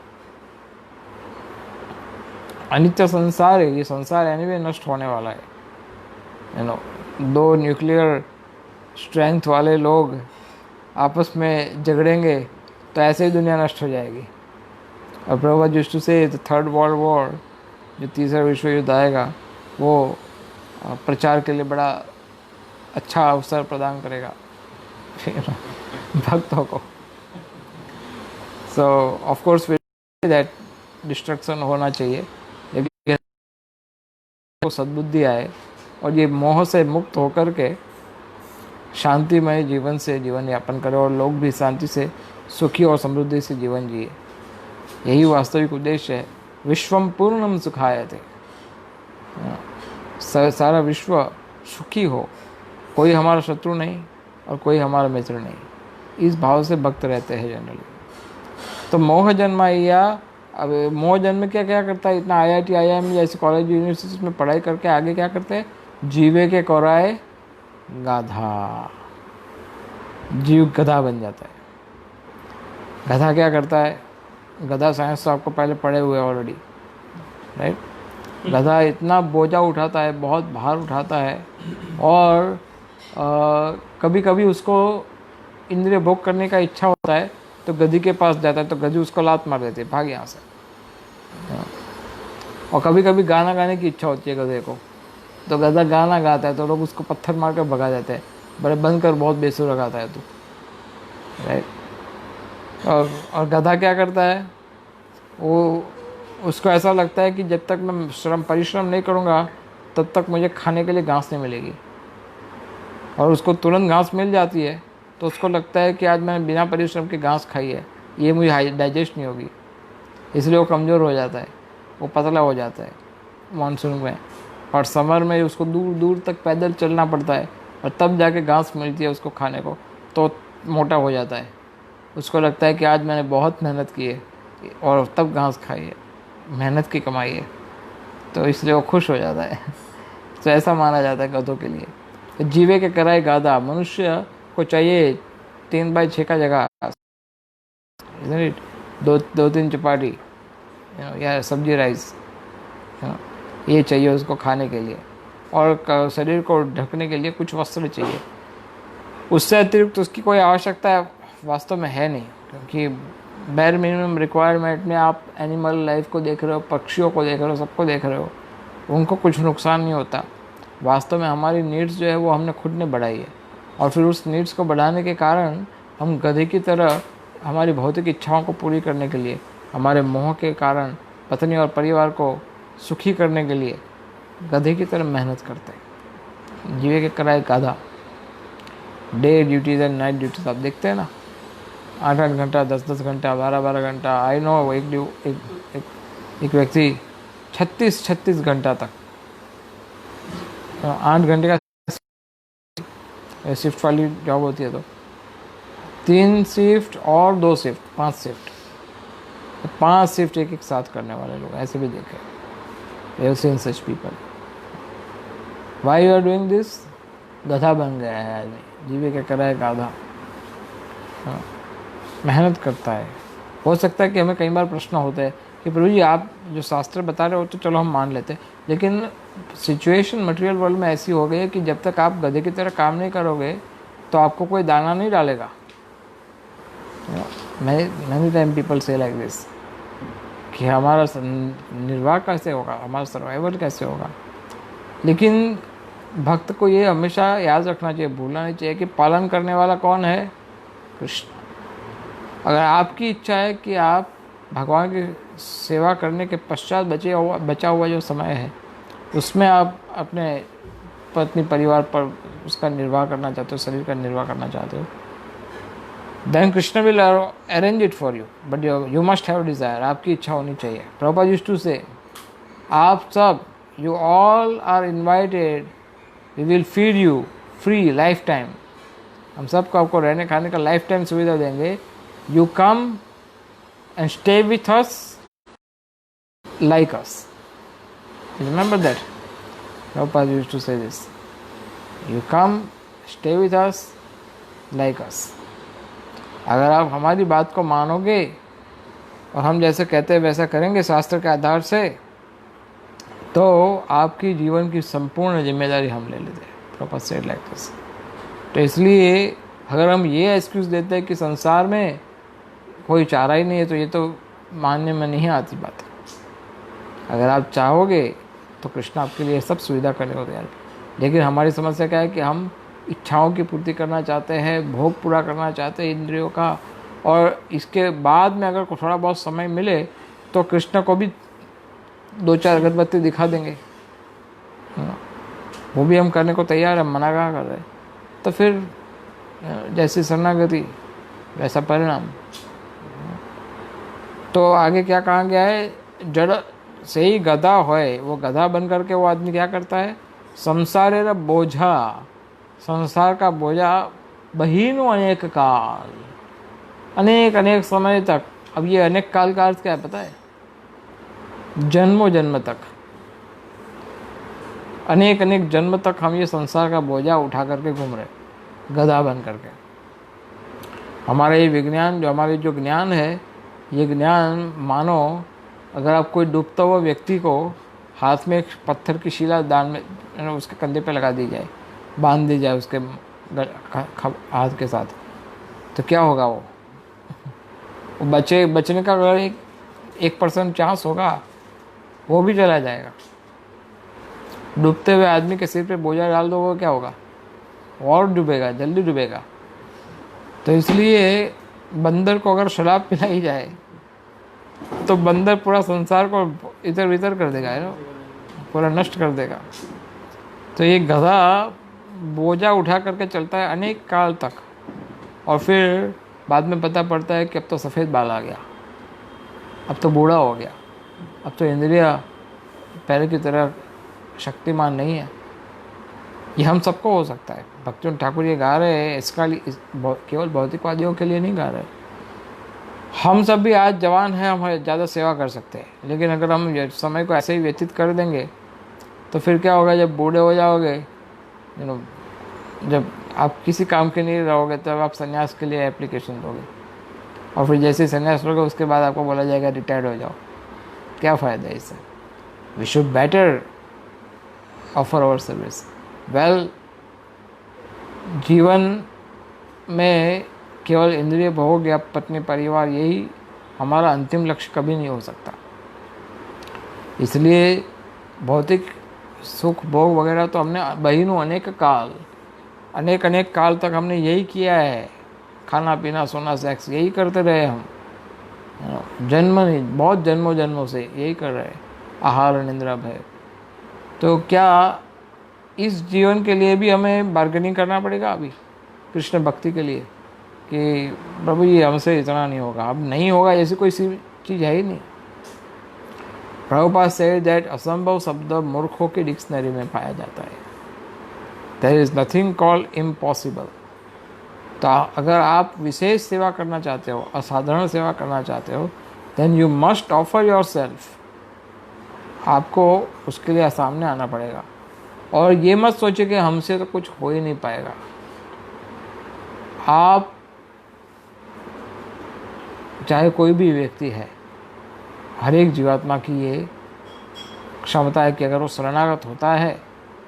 अनित्य संसार है, ये संसार एनीवे नष्ट होने वाला है। यू नो, दो न्यूक्लियर स्ट्रेंथ वाले लोग आपस में झगड़ेंगे तो ऐसे ही दुनिया नष्ट हो जाएगी। और प्रभुपाद यूज्ड टू से द थर्ड वर्ल्ड वॉर, जो तीसरा विश्व युद्ध आएगा, वो प्रचार के लिए बड़ा अच्छा अवसर प्रदान करेगा भक्तों को। सो ऑफ कोर्स दैट डिस्ट्रक्शन होना चाहिए, लेकिन को सद्बुद्धि आए और ये मोह से मुक्त होकर के शांतिमय जीवन से जीवन यापन करे और लोग भी शांति से, सुखी और समृद्धि से जीवन जिए। यही वास्तविक उद्देश्य है। विश्वम पूर्णम सुखायते, सारा विश्व सुखी हो, कोई हमारा शत्रु नहीं और कोई हमारा मित्र नहीं, इस भाव से भक्त रहते हैं जनरली। तो मोह जन्माया, अब मोह जन्म क्या क्या करता है? इतना IIT IIM जैसे कॉलेज यूनिवर्सिटीज में पढ़ाई करके आगे क्या करते हैं? जीवे के कोराए गाधा, जीव गधा बन जाता है। गधा क्या करता है? गधा साइंस तो आपको पहले पढ़े हुए ऑलरेडी, राइट? गधा इतना बोझा उठाता है, बहुत भार उठाता है, और कभी कभी उसको इंद्रिय भोग करने का इच्छा होता है तो गधी के पास जाता है, तो गधी उसको लात मार देती है, भाग यहाँ से। और कभी कभी गाना गाने की इच्छा होती है गधे को, तो गधा गाना गाता है तो लोग उसको पत्थर मार कर भगा देते हैं, बड़े बंद कर, बहुत बेसुरा गाता है तू, राइट? और गधा क्या करता है? वो उसको ऐसा लगता है कि जब तक मैं परिश्रम नहीं करूँगा तब तक मुझे खाने के लिए घास नहीं मिलेगी, और उसको तुरंत घास मिल जाती है तो उसको लगता है कि आज मैंने बिना परिश्रम के घास खाई है, ये मुझे डाइजेस्ट नहीं होगी, इसलिए वो कमज़ोर हो जाता है, वो पतला हो जाता है मानसून में। और समर में उसको दूर दूर तक पैदल चलना पड़ता है, और तब जाके घास मिलती है उसको खाने को, तो मोटा हो जाता है। उसको लगता है कि आज मैंने बहुत मेहनत की है और तब घास खाई है, मेहनत की कमाई है, तो इसलिए वो खुश हो जाता है। तो ऐसा माना जाता है गधों के लिए। जीवे के कराए गाधा, मनुष्य को चाहिए 3x6 का जगह, isn't it? दो तीन चपाटी या सब्जी राइस, ये चाहिए उसको खाने के लिए, और शरीर को ढकने के लिए कुछ वस्त्र चाहिए। उससे अतिरिक्त उसकी कोई आवश्यकता वास्तव में है नहीं, क्योंकि बैर मिनिमम रिक्वायरमेंट में आप एनिमल लाइफ को देख रहे हो, पक्षियों को देख रहे हो, सबको देख रहे हो, उनको कुछ नुकसान नहीं होता। वास्तव में हमारी नीड्स जो है वो हमने खुद ने बढ़ाई है, और फिर उस नीड्स को बढ़ाने के कारण हम गधे की तरह हमारी भौतिक इच्छाओं को पूरी करने के लिए, हमारे मोह के कारण पत्नी और परिवार को सुखी करने के लिए गधे की तरह मेहनत करते हैं। जीवे के कराए गाधा, day duties and night duties आप देखते हैं ना, 8-8 घंटा, 10-10 घंटा, 12-12 घंटा। आई नो एक व्यक्ति 36 घंटा तक, 8 घंटे का शिफ्ट वाली जॉब होती है, तो 3 शिफ्ट और 2 शिफ्ट, 5 शिफ्ट, 5 शिफ्ट एक साथ करने वाले लोग ऐसे भी देखे। We have seen such people. Why you are doing this? गधा बन गया है आदमी, जीवे के कराए गाधा, मेहनत करता है। हो सकता है कि हमें कई बार प्रश्न होते हैं कि प्रभु जी आप जो शास्त्र बता रहे हो तो चलो हम मान लेते हैं, लेकिन सिचुएशन मटेरियल वर्ल्ड में ऐसी हो गई है कि जब तक आप गधे की तरह काम नहीं करोगे तो आपको कोई दाना नहीं डालेगा। मैनी टाइम पीपल से लाइक दिस कि हमारा निर्वाह कैसे होगा, हमारा सर्वाइवल कैसे होगा। लेकिन भक्त को ये हमेशा याद रखना चाहिए, भूलना नहीं चाहिए कि पालन करने वाला कौन है? कृष्ण। अगर आपकी इच्छा है कि आप भगवान की सेवा करने के पश्चात बचा हुआ जो समय है उसमें आप अपने पत्नी परिवार पर उसका निर्वाह करना चाहते हो, शरीर का निर्वाह करना चाहते हो, then Krishna will arrange it for you, but you must have desire. आपकी इच्छा होनी चाहिए। प्रभुपाद यूज्ड टू से, आप सब, you all are invited, we will feed you free life time. हम सबको आपको रहने खाने का लाइफ टाइम सुविधा देंगे। You come and stay with us like us. Remember that, Prabhupada used to say this. You come, stay with us like us. अगर आप हमारी बात को मानोगे और हम जैसे कहते हैं वैसा करेंगे शास्त्र के आधार से, तो आपकी जीवन की संपूर्ण जिम्मेदारी हम ले लेते हैं। Prabhupada said like this. तो इसलिए अगर हम ये एक्सक्यूज़ देते हैं कि संसार में कोई चारा ही नहीं है, तो ये तो मानने में नहीं आती बात। अगर आप चाहोगे तो कृष्ण आपके लिए सब सुविधा करने को तैयार। लेकिन हमारी समस्या क्या है कि हम इच्छाओं की पूर्ति करना चाहते हैं, भोग पूरा करना चाहते हैं इंद्रियों का, और इसके बाद में अगर थोड़ा बहुत समय मिले तो कृष्ण को भी 2-4 अगरबत्ती दिखा देंगे, वो भी हम करने को तैयार है, मना कहाँ कर रहे। तो फिर जैसी शरणागति वैसा परिणाम। तो आगे क्या कहा गया है? जड़ से ही गधा होए, वो गधा बन करके वो आदमी क्या करता है? संसारेर बोझा, संसार का बोझा बहीनु अनेक काल, अनेक समय तक। अब ये अनेक काल का अर्थ क्या है पता है? जन्मों जन्म तक, अनेक जन्म तक हम ये संसार का बोझा उठा करके घूम रहे, गधा बन करके। हमारा ये विज्ञान, जो हमारे जो ज्ञान है, ये ज्ञान मानो अगर आप कोई डूबता हुआ व्यक्ति को हाथ में एक पत्थर की शिला दान में उसके कंधे पे लगा दी जाए, बांध दी जाए उसके हाथ के साथ, तो क्या होगा? वो बचने का अगर 1% चांस होगा, वो भी चला जाएगा। डूबते हुए आदमी के सिर पे बोझा डाल दो, वो क्या होगा? और डूबेगा, जल्दी डूबेगा। तो इसलिए बंदर को अगर शराब पिलाई जाए तो बंदर पूरा संसार को इधर उधर कर देगा, है ना, पूरा नष्ट कर देगा। तो ये गधा बोझा उठा करके चलता है अनेक काल तक, और फिर बाद में पता पड़ता है कि अब तो सफ़ेद बाल आ गया, अब तो बूढ़ा हो गया, अब तो इंद्रिया पहले की तरह शक्तिमान नहीं है। ये हम सबको हो सकता है। भक्ति ठाकुर ये गा रहे हैं, इसका केवल भौतिकवादियों के लिए नहीं गा रहे। हम सब भी आज जवान हैं, हम ज़्यादा सेवा कर सकते हैं, लेकिन अगर हम समय को ऐसे ही व्यतीत कर देंगे तो फिर क्या होगा? जब बूढ़े हो जाओगे, जब आप किसी काम के नहीं रहोगे तब आप संन्यास के लिए एप्लीकेशन दोगे, और फिर जैसे ही संन्यास लोगे उसके बाद आपको बोला जाएगा रिटायर्ड हो जाओ। क्या फ़ायदा है इससे? We should better offer our service. Well, जीवन में केवल इंद्रिय भोग या पत्नी परिवार यही हमारा अंतिम लक्ष्य कभी नहीं हो सकता। इसलिए भौतिक सुख भोग वगैरह तो हमने बहिनों अनेक काल तक हमने यही किया है। खाना पीना सोना सेक्स यही करते रहे हम, जन्म नहीं, बहुत जन्मों से यही कर रहे हैं, आहार निंद्रा भय। तो क्या इस जीवन के लिए भी हमें बार्गेनिंग करना पड़ेगा अभी कृष्ण भक्ति के लिए कि प्रभु जी हमसे इतना नहीं होगा, अब नहीं होगा, ऐसी कोई सी चीज़ है ही नहीं। प्रभुपाद सेड दैट असंभव शब्द मूर्खों की डिक्शनरी में पाया जाता है। There is nothing called impossible. तो अगर आप विशेष सेवा करना चाहते हो, असाधारण सेवा करना चाहते हो, then you must offer yourself. आपको उसके लिए सामने आना पड़ेगा, और ये मत सोचिए कि हमसे तो कुछ हो ही नहीं पाएगा। आप चाहे कोई भी व्यक्ति है, हर एक जीवात्मा की ये क्षमता है कि अगर वो शरणागत होता है,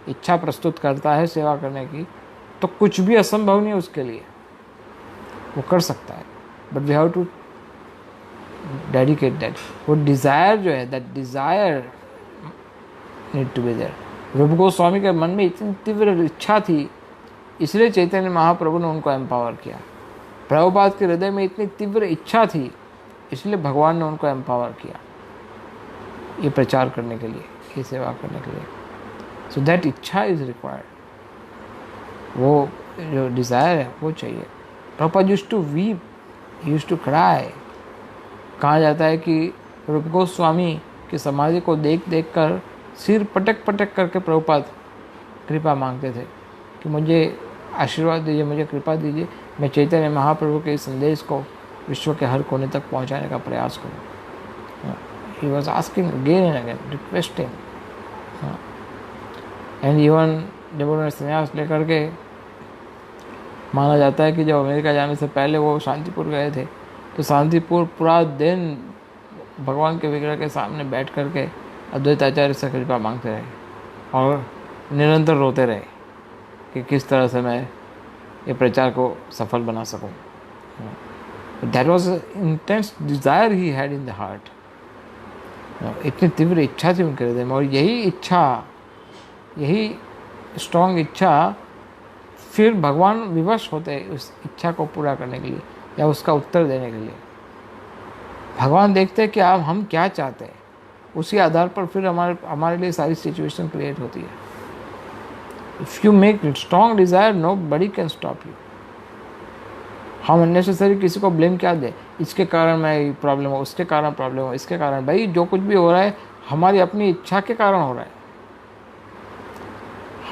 इच्छा प्रस्तुत करता है सेवा करने की, तो कुछ भी असंभव नहीं उसके लिए, वो कर सकता है। But we have to dedicate that. वो डिज़ायर जो है, that desire need to be there. Rupa Goswami के मन में इतनी तीव्र इच्छा थी, इसलिए चैतन्य महाप्रभु ने उनको एम्पावर किया। प्रभुपाद के हृदय में इतनी तीव्र इच्छा थी, इसलिए भगवान ने उनको एम्पावर किया ये प्रचार करने के लिए, ये सेवा करने के लिए। सो दैट इच्छा इज़ रिक्वायर्ड, वो जो डिज़ायर है वो चाहिए। Prabhupada used to weep, used to cry. कहा जाता है कि रूप गोस्वामी की समाधि को देख देख कर सिर पटक पटक करके प्रभुपाद कृपा मांगते थे कि मुझे आशीर्वाद दीजिए, मुझे कृपा दीजिए, मैं चैतन्य महाप्रभु के इस संदेश को विश्व के हर कोने तक पहुंचाने का प्रयास करूं। He was asking again and again, requesting. And even जब उन्होंने संन्यास लेकर के, माना जाता है कि जब अमेरिका जाने से पहले वो शांतिपुर गए थे, तो शांतिपुर पूरा दिन भगवान के विग्रह के सामने बैठ करके अद्वैत आचार्य से कृपा मांगते रहे और निरंतर रोते रहे कि किस तरह से मैं ये प्रचार को सफल बना सकूं। That was intense desire he had in the heart. इतनी तीव्र इच्छा थी उनके हृदय में, और यही इच्छा, यही स्ट्रॉन्ग इच्छा, फिर भगवान विवश होते हैं उस इच्छा को पूरा करने के लिए या उसका उत्तर देने के लिए। भगवान देखते हैं कि आप हम क्या चाहते हैं, उसी आधार पर फिर हमारे लिए सारी सिचुएशन क्रिएट होती है। If you make strong desire, nobody can stop you. हम अननेसेसरी किसी को ब्लेम क्या दें, इसके कारण मैं प्रॉब्लम हो, उसके कारण प्रॉब्लम हो, इसके कारण, भाई जो कुछ भी हो रहा है हमारी अपनी इच्छा के कारण हो रहा है।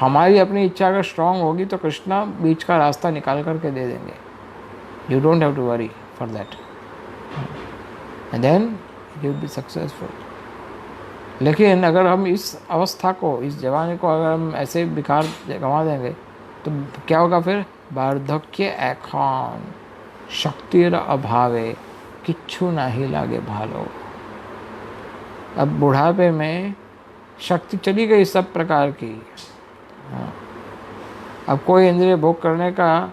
हमारी अपनी इच्छा अगर स्ट्रांग होगी तो कृष्णा बीच का रास्ता निकाल करके दे देंगे। You don't have to worry for that, and then you will be successful. लेकिन अगर हम इस अवस्था को, इस जवानी को अगर हम ऐसे बिखार गंवा देंगे तो क्या होगा फिर? वार्धक्य एखान शक्तिर अभावे किच्छु नहीं लागे भालो। अब बुढ़ापे में शक्ति चली गई सब प्रकार की। अब कोई इंद्रिय भोग करने का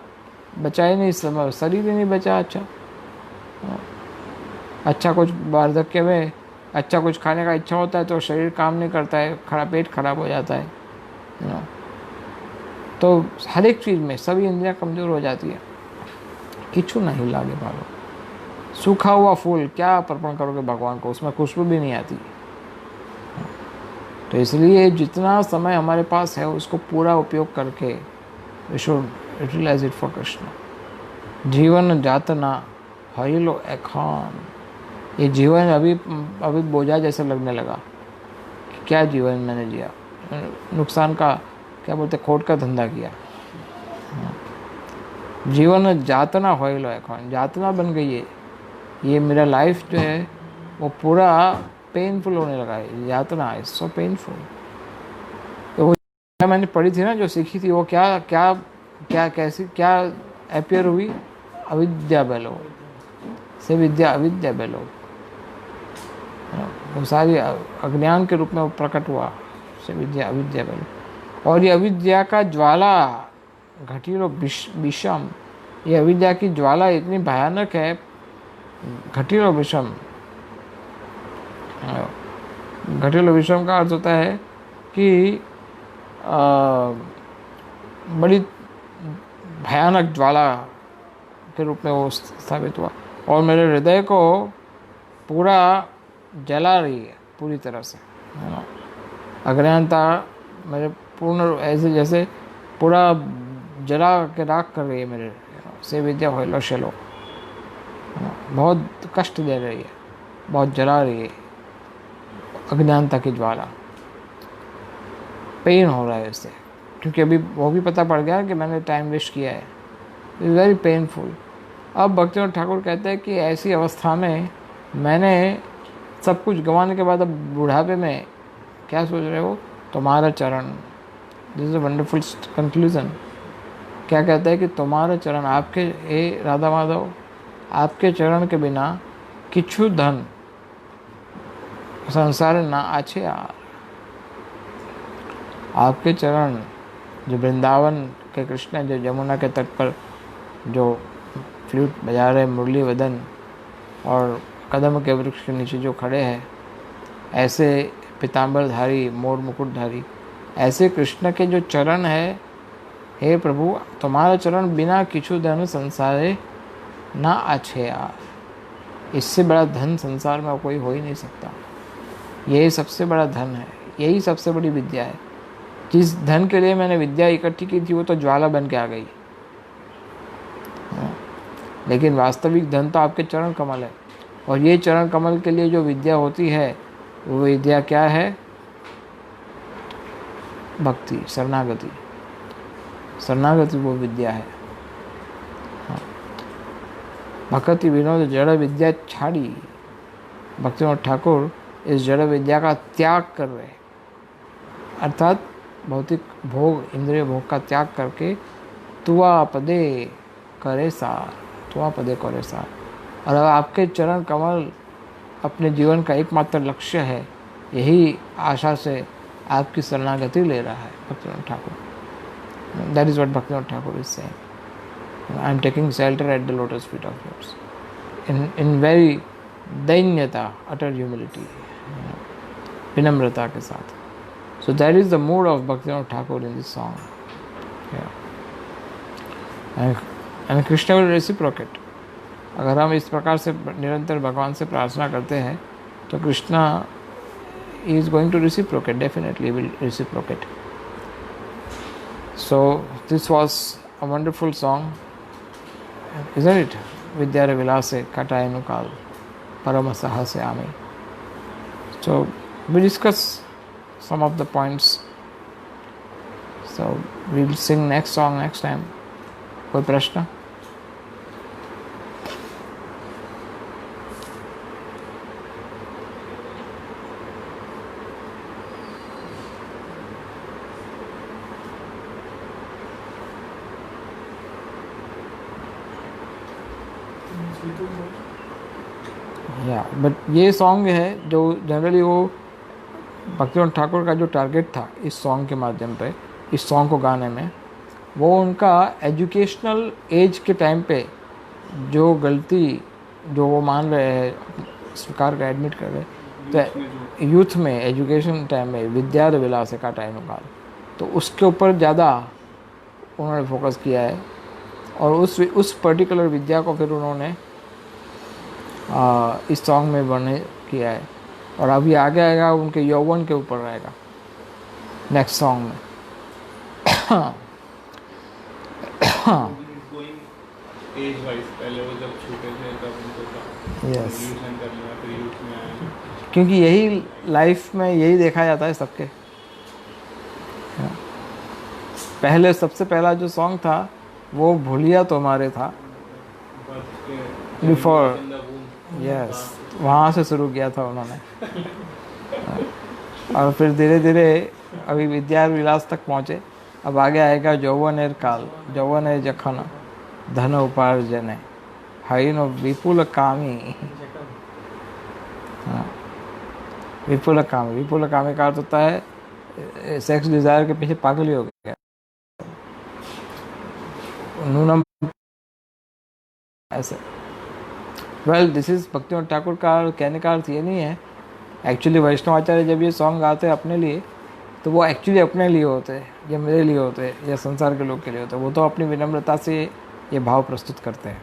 बचा ही नहीं, समय शरीर ही नहीं बचा। अच्छा कुछ वार्धक्य में अच्छा कुछ खाने का इच्छा होता है तो शरीर काम नहीं करता है, पेट खराब हो जाता है। तो हर एक चीज़ में सभी इंद्रियां कमज़ोर हो जाती है। किच्छु नहीं लागे भालो। सूखा हुआ फूल क्या अर्पण करोगे भगवान को, उसमें खुशबू भी नहीं आती। तो इसलिए जितना समय हमारे पास है उसको पूरा उपयोग करके we should utilise it for Krishna. जीवन जातना हरिलो एखान। ये जीवन अभी बोझा जैसा लगने लगा कि क्या जीवन मैंने जिया, नुकसान का क्या बोलते, खोट का धंधा किया। जीवन जातना हरिलो एखान, जातना बन गई है। ये मेरा लाइफ जो है वो पूरा पेनफुल होने लगा है। यातना इज सो पेनफुल। तो वो मैंने पढ़ी थी ना, जो सीखी थी, वो क्या क्या क्या कैसी क्या अपीयर हुई, अविद्या बेलो से विद्या अविद्या बेलो, वो सारी अज्ञान के रूप में वो प्रकट हुआ, से विद्या अविद्या बेलो। और ये अविद्या का ज्वाला घटीलो विषम, ये अविद्या की ज्वाला इतनी भयानक है, घटीलो विषम। घटीलो विषम का अर्थ होता है कि बड़ी भयानक ज्वाला के रूप में वो स्थापित हुआ और मेरे हृदय को पूरा जला रही है पूरी तरह से, है ना। अज्ञानता मेरे पूर्ण ऐसे जैसे पूरा जला के राख कर रही है मेरे से विद्या होलो शेलो, बहुत कष्ट दे रही है, बहुत जला रही है अज्ञानता की ज्वाला। पेन हो रहा है इससे, क्योंकि अभी वो भी पता पड़ गया कि मैंने टाइम वेस्ट किया है। It's very painful. अब भक्तिनाथ ठाकुर कहते हैं कि ऐसी अवस्था में मैंने सब कुछ गंवाने के बाद अब बुढ़ापे में क्या सोच रहे हो, तुम्हारा चरण। This is a wonderful conclusion. क्या कहता है कि तुम्हारा चरण, आपके हे राधा माधव, आपके चरण के बिना किछु धन संसार ना आछे यार। आपके चरण जो वृंदावन के कृष्ण, जो यमुना के तट पर जो फ्लूट बजा रहे मुरली वदन और कदम के वृक्ष के नीचे जो खड़े हैं, ऐसे पीताम्बरधारी मोर मुकुटधारी ऐसे कृष्ण के जो चरण है, हे प्रभु तुम्हारा चरण बिना किछु धन संसारे ना आछे यार। इससे बड़ा धन संसार में कोई हो ही नहीं सकता। यही सबसे बड़ा धन है, यही सबसे बड़ी विद्या है। जिस धन के लिए मैंने विद्या इकट्ठी की थी वो तो ज्वाला बन के आ गई, लेकिन वास्तविक धन तो आपके चरण कमल है। और ये चरण कमल के लिए जो विद्या होती है वो विद्या क्या है, भक्ति, शरणागति। शरणागति वो विद्या है। भक्ति विनोद जड़ विद्या छाड़ी। भक्तिनाथ ठाकुर इस जड़ विद्या का त्याग कर रहे, अर्थात भौतिक भोग, इंद्रिय भोग का त्याग करके तुआ पदे करे सार, तुआ पदे करे सार। और अब आपके चरण कमल अपने जीवन का एकमात्र लक्ष्य है, यही आशा से आपकी शरणागति ले रहा है Bhaktinath Thakur. That is what Bhaktinath Thakur is saying. I am taking shelter at the lotus feet of yours in very दैन्यता, अटर ह्यूमिलिटी, विनम्रता के साथ। So that is the mood of Bhaktivinoda Thakur in this song. Yeah. And Krishna will reciprocate. अगर हम इस प्रकार से निरंतर भगवान से प्रार्थना करते हैं तो Krishna is going to reciprocate, definitely will reciprocate. So this was a wonderful song, isn't it? Vidyara Vilase Katayanu Kal Paramasahase Ame. So we discuss some of the points. So we will sing next song next time. कोई प्रश्न? या but ये song है जो generally वो भक्तिनाथ ठाकुर का जो target था इस सॉन्ग के माध्यम पे, इस सॉन्ग को गाने में, वो उनका एजुकेशनल एज के टाइम पे जो गलती जो वो मान रहे हैं, स्वीकार का एडमिट कर रहे, तो यूथ में एजुकेशन टाइम में विद्या विलास का टाइम निकाल, तो उसके ऊपर ज़्यादा उन्होंने फोकस किया है और उस पर्टिकुलर विद्या को फिर उन्होंने इस सॉन्ग में वर्णन किया है। और अभी आगे आएगा उनके यौवन के ऊपर रहेगा नेक्स्ट सॉन्ग में। यस, क्योंकि यही लाइफ में यही देखा जाता है सबके। पहले सबसे पहला जो सॉन्ग था वो भूलिया तुम्हारे था, बिफोर, यस, वहाँ से शुरू किया था उन्होंने। और फिर धीरे धीरे अभी विद्या विलास तक पहुँचे अब आगे आएगा यौवनेर काल, यौवने जखन धन उपार्जने हरिन विपुल कामी। हाँ, विपुल कामी, विपुल कामी का अर्थ होता है सेक्स डिजायर के पीछे पागल ही हो गया। नूनम ऐसे। Well this is Bhaktinath Thakur का कहने का अर्थ ये नहीं है। एक्चुअली वैष्णवाचार्य जब ये सॉन्ग गाते हैं अपने लिए, तो वो एक्चुअली अपने लिए होते हैं, या मेरे लिए होते हैं, या संसार के लोग के लिए होते हैं। वो तो अपनी विनम्रता से ये भाव प्रस्तुत करते हैं।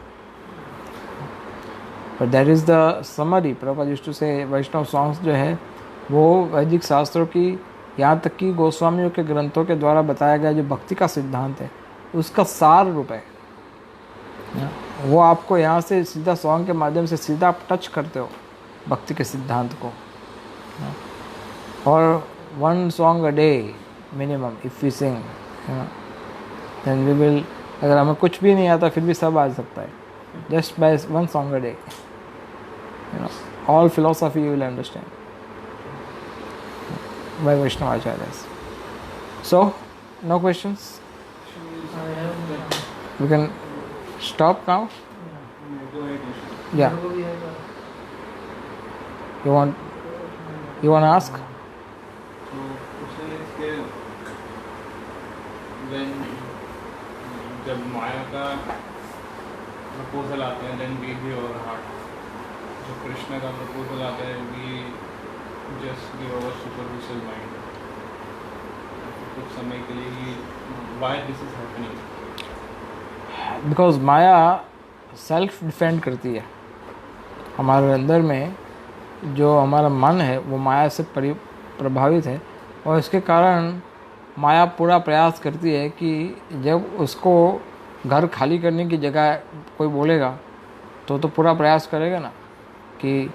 But that is the summary. Prabhupada used to say Vaishnava songs जो है वो वैदिक शास्त्रों की, यहाँ तक कि गोस्वामियों के ग्रंथों के द्वारा बताया गया जो भक्ति का सिद्धांत है उसका सार रूप है। वो आपको यहाँ से सीधा सॉन्ग के माध्यम से सीधा आप टच करते हो भक्ति के सिद्धांत को। और 1 song a day minimum if we sing, then we will, अगर हमें कुछ भी नहीं आता फिर भी सब आ सकता है, just by 1 song a day, all philosophy you will understand by Vaishnava Acharyas. So no questions, we can stop now. Yeah, you want to ask? जब माया का प्रपोजल आता है then we give our heart, जो कृष्ण का proposal आता है we just give our superficial mind कुछ समय के लिए ही। Why this is happening? Because माया सेल्फ डिफेंड करती है। हमारे अंदर में जो हमारा मन है वो माया से प्रभावित है, और इसके कारण माया पूरा प्रयास करती है कि जब उसको घर खाली करने की जगह कोई बोलेगा तो पूरा प्रयास करेगा ना कि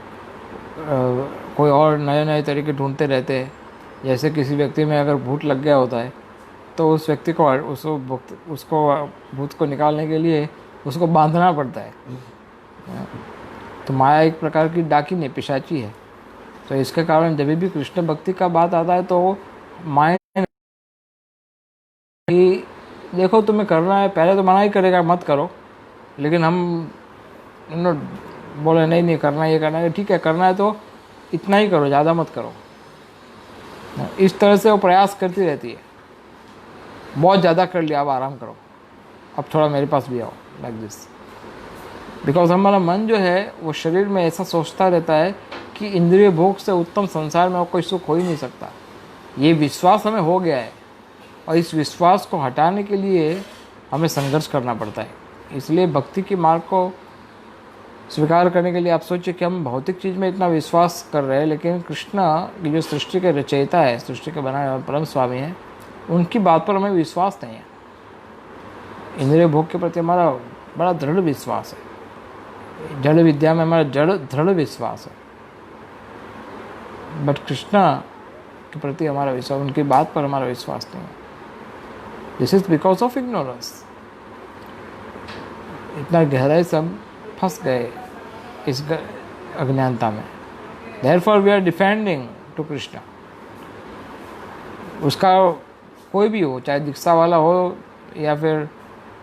कोई और नए नए तरीके ढूंढते रहते हैं। जैसे किसी व्यक्ति में अगर भूत लग गया होता है तो उस व्यक्ति को उसको भूत को निकालने के लिए उसको बांधना पड़ता है। तो माया एक प्रकार की डाकिनी, पिशाची है। तो इसके कारण जब भी कृष्ण भक्ति का बात आता है तो माया कि देखो तुम्हें करना है, पहले तो मना ही करेगा मत करो, लेकिन हम बोले नहीं करना, ये करना है, ठीक है करना है तो इतना ही करो, ज़्यादा मत करो। इस तरह से वो प्रयास करती रहती है, बहुत ज़्यादा कर लिया अब आराम करो, अब थोड़ा मेरे पास भी आओ, लाइक दिस। बिकॉज हमारा मन जो है वो शरीर में ऐसा सोचता रहता है कि इंद्रिय भोग से उत्तम संसार में कोई सुख हो ही नहीं सकता। ये विश्वास हमें हो गया है, और इस विश्वास को हटाने के लिए हमें संघर्ष करना पड़ता है। इसलिए भक्ति के मार्ग को स्वीकार करने के लिए आप सोचिए कि हम भौतिक चीज़ में इतना विश्वास कर रहे हैं, लेकिन कृष्ण की जो सृष्टि के रचयिता है, सृष्टि के बनाने वाले परम स्वामी हैं, उनकी बात पर हमें विश्वास नहीं है। इंद्रिय भोग के प्रति हमारा बड़ा दृढ़ विश्वास है, जड़ विद्या में हमारा दृढ़ विश्वास है, बट कृष्ण के प्रति हमारा विश्वास, उनकी बात पर हमारा विश्वास नहीं है। This is because of ignorance. इतना गहराई से हम फंस गए इस अज्ञानता में। Therefore we are defending to Krishna. उसका कोई भी हो, चाहे दीक्षा वाला हो या फिर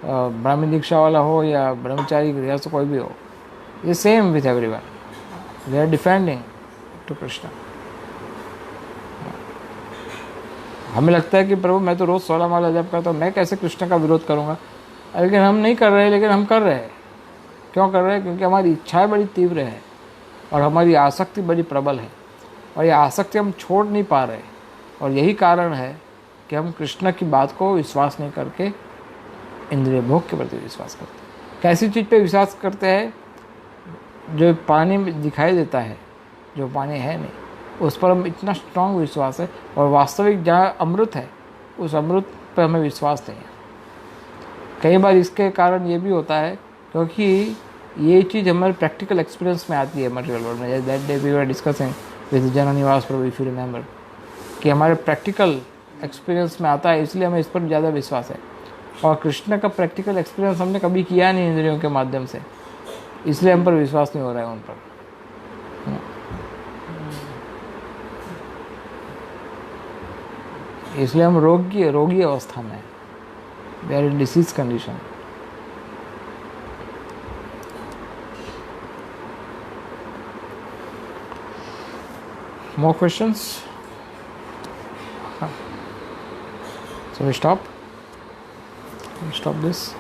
ब्राह्मण दीक्षा वाला हो या ब्रह्मचारी गृहस्थ, कोई भी हो, ये same with everyone. We are defending to Krishna. हमें लगता है कि प्रभु मैं तो रोज़ 16 माला जप करता हूँ, मैं कैसे कृष्ण का विरोध करूँगा, लेकिन हम नहीं कर रहे, लेकिन हम कर रहे हैं। क्यों कर रहे हैं? क्योंकि हमारी इच्छाएं बड़ी तीव्र है और हमारी आसक्ति बड़ी प्रबल है, और ये आसक्ति हम छोड़ नहीं पा रहे, और यही कारण है कि हम कृष्ण की बात को विश्वास नहीं करके इंद्रिय भोग के प्रति विश्वास करते हैं। कैसी चीज़ पे विश्वास करते हैं? जो पानी में दिखाई देता है, जो पानी है नहीं, उस पर हम इतना स्ट्रांग विश्वास है, और वास्तविक जहाँ अमृत है उस अमृत पर हमें विश्वास नहीं है। कई बार इसके कारण ये भी होता है क्योंकि ये चीज़ हमारे प्रैक्टिकल एक्सपीरियंस में आती है मटेरियल वर्ल्ड में। That day we were discussing with Jananivas Prabhu, if you remember, कि हमारे प्रैक्टिकल एक्सपीरियंस में आता है, इसलिए हमें इस पर ज़्यादा विश्वास है। और कृष्ण का प्रैक्टिकल एक्सपीरियंस हमने कभी किया नहीं इंद्रियों के माध्यम से, इसलिए हम पर विश्वास नहीं हो रहा है उन पर। इसलिए हम रोगी अवस्था में हैं। They are in disease condition. More questions? So we stop this.